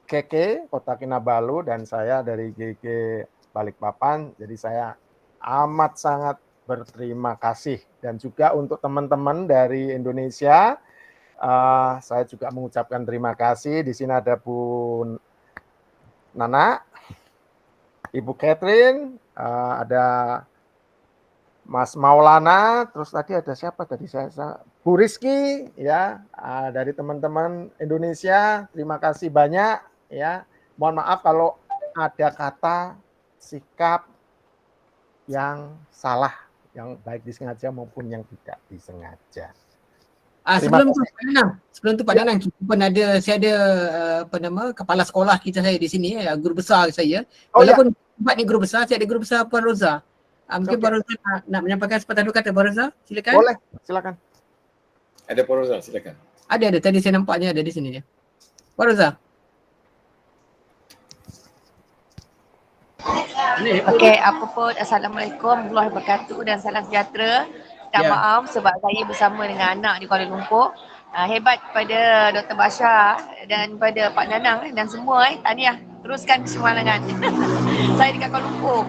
Speaker 4: KK Kota Kinabalu dan saya dari GIG Balikpapan. Jadi saya amat sangat berterima kasih dan juga untuk teman-teman dari Indonesia, saya juga mengucapkan terima kasih. Di sini ada Bu Nana, Ibu Catherine, ada Mas Maulana, terus tadi ada siapa tadi saya Bu Rizky ya, dari teman-teman Indonesia. Terima kasih banyak ya. Mohon maaf kalau ada kata sikap yang salah, yang baik disengaja maupun yang tidak disengaja.
Speaker 2: Sebelum tu Pak Nanang, kita pun ada, saya ada kepala sekolah kita saya di sini, guru besar saya. Walaupun tempat ni guru besar, saya ada guru besar Puan Roza. Mungkin Puan Roza nak menyampaikan sepatah dua kata. Puan Roza, silakan.
Speaker 4: Boleh, silakan.
Speaker 1: Ada Puan Roza, silakan.
Speaker 2: Ada, tadi saya nampaknya ada di sini dia. Puan Roza.
Speaker 3: Okey, apa pun, Assalamualaikum warahmatullahi wabarakatuh dan salam sejahtera. Minta maaf sebab saya bersama dengan anak di Kuala Lumpur. Hebat kepada Dr. Basya dan pada Pak Nanang dan semua tahniah. Teruskan kesemangat. Saya dekat Kuala Lumpur.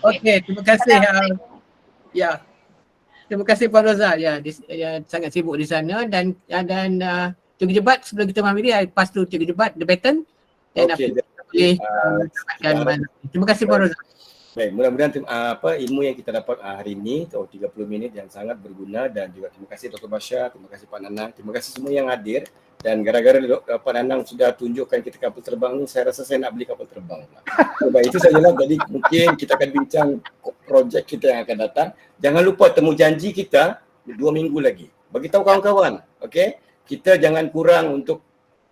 Speaker 2: Okey, terima kasih. Ya. Terima kasih Puan Roza. Ya, dia sangat sibuk di sana dan Cikgu Jebat sebelum kita mengakhiri, lepas tu Cikgu Jebat the baton dan boleh dapatkan. Terima kasih Puan Roza.
Speaker 1: Baik, mudah-mudahan ilmu yang kita dapat hari ini 30 minit yang sangat berguna, dan juga terima kasih Dr. Basya, terima kasih Pak Nanang, terima kasih semua yang hadir. Dan gara-gara Pak Nanang sudah tunjukkan kita kapal terbang ni, saya rasa saya nak beli kapal terbang. Baik, itu sajalah. Jadi mungkin kita akan bincang projek kita yang akan datang. Jangan lupa temu janji kita 2 minggu lagi. Bagi tahu kawan-kawan, okey? Kita jangan kurang untuk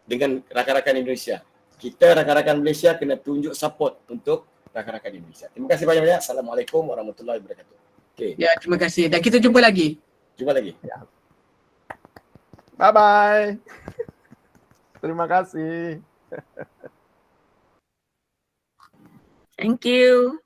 Speaker 1: dengan rakan-rakan Indonesia. Kita rakan-rakan Malaysia kena tunjuk support untuk rakan-rakan Indonesia. Terima kasih banyak-banyak. Assalamualaikum warahmatullahi wabarakatuh. Okay.
Speaker 2: Ya, terima kasih. Dan kita jumpa lagi.
Speaker 1: Jumpa lagi.
Speaker 4: Ya. Bye-bye. Terima kasih.
Speaker 3: Thank you.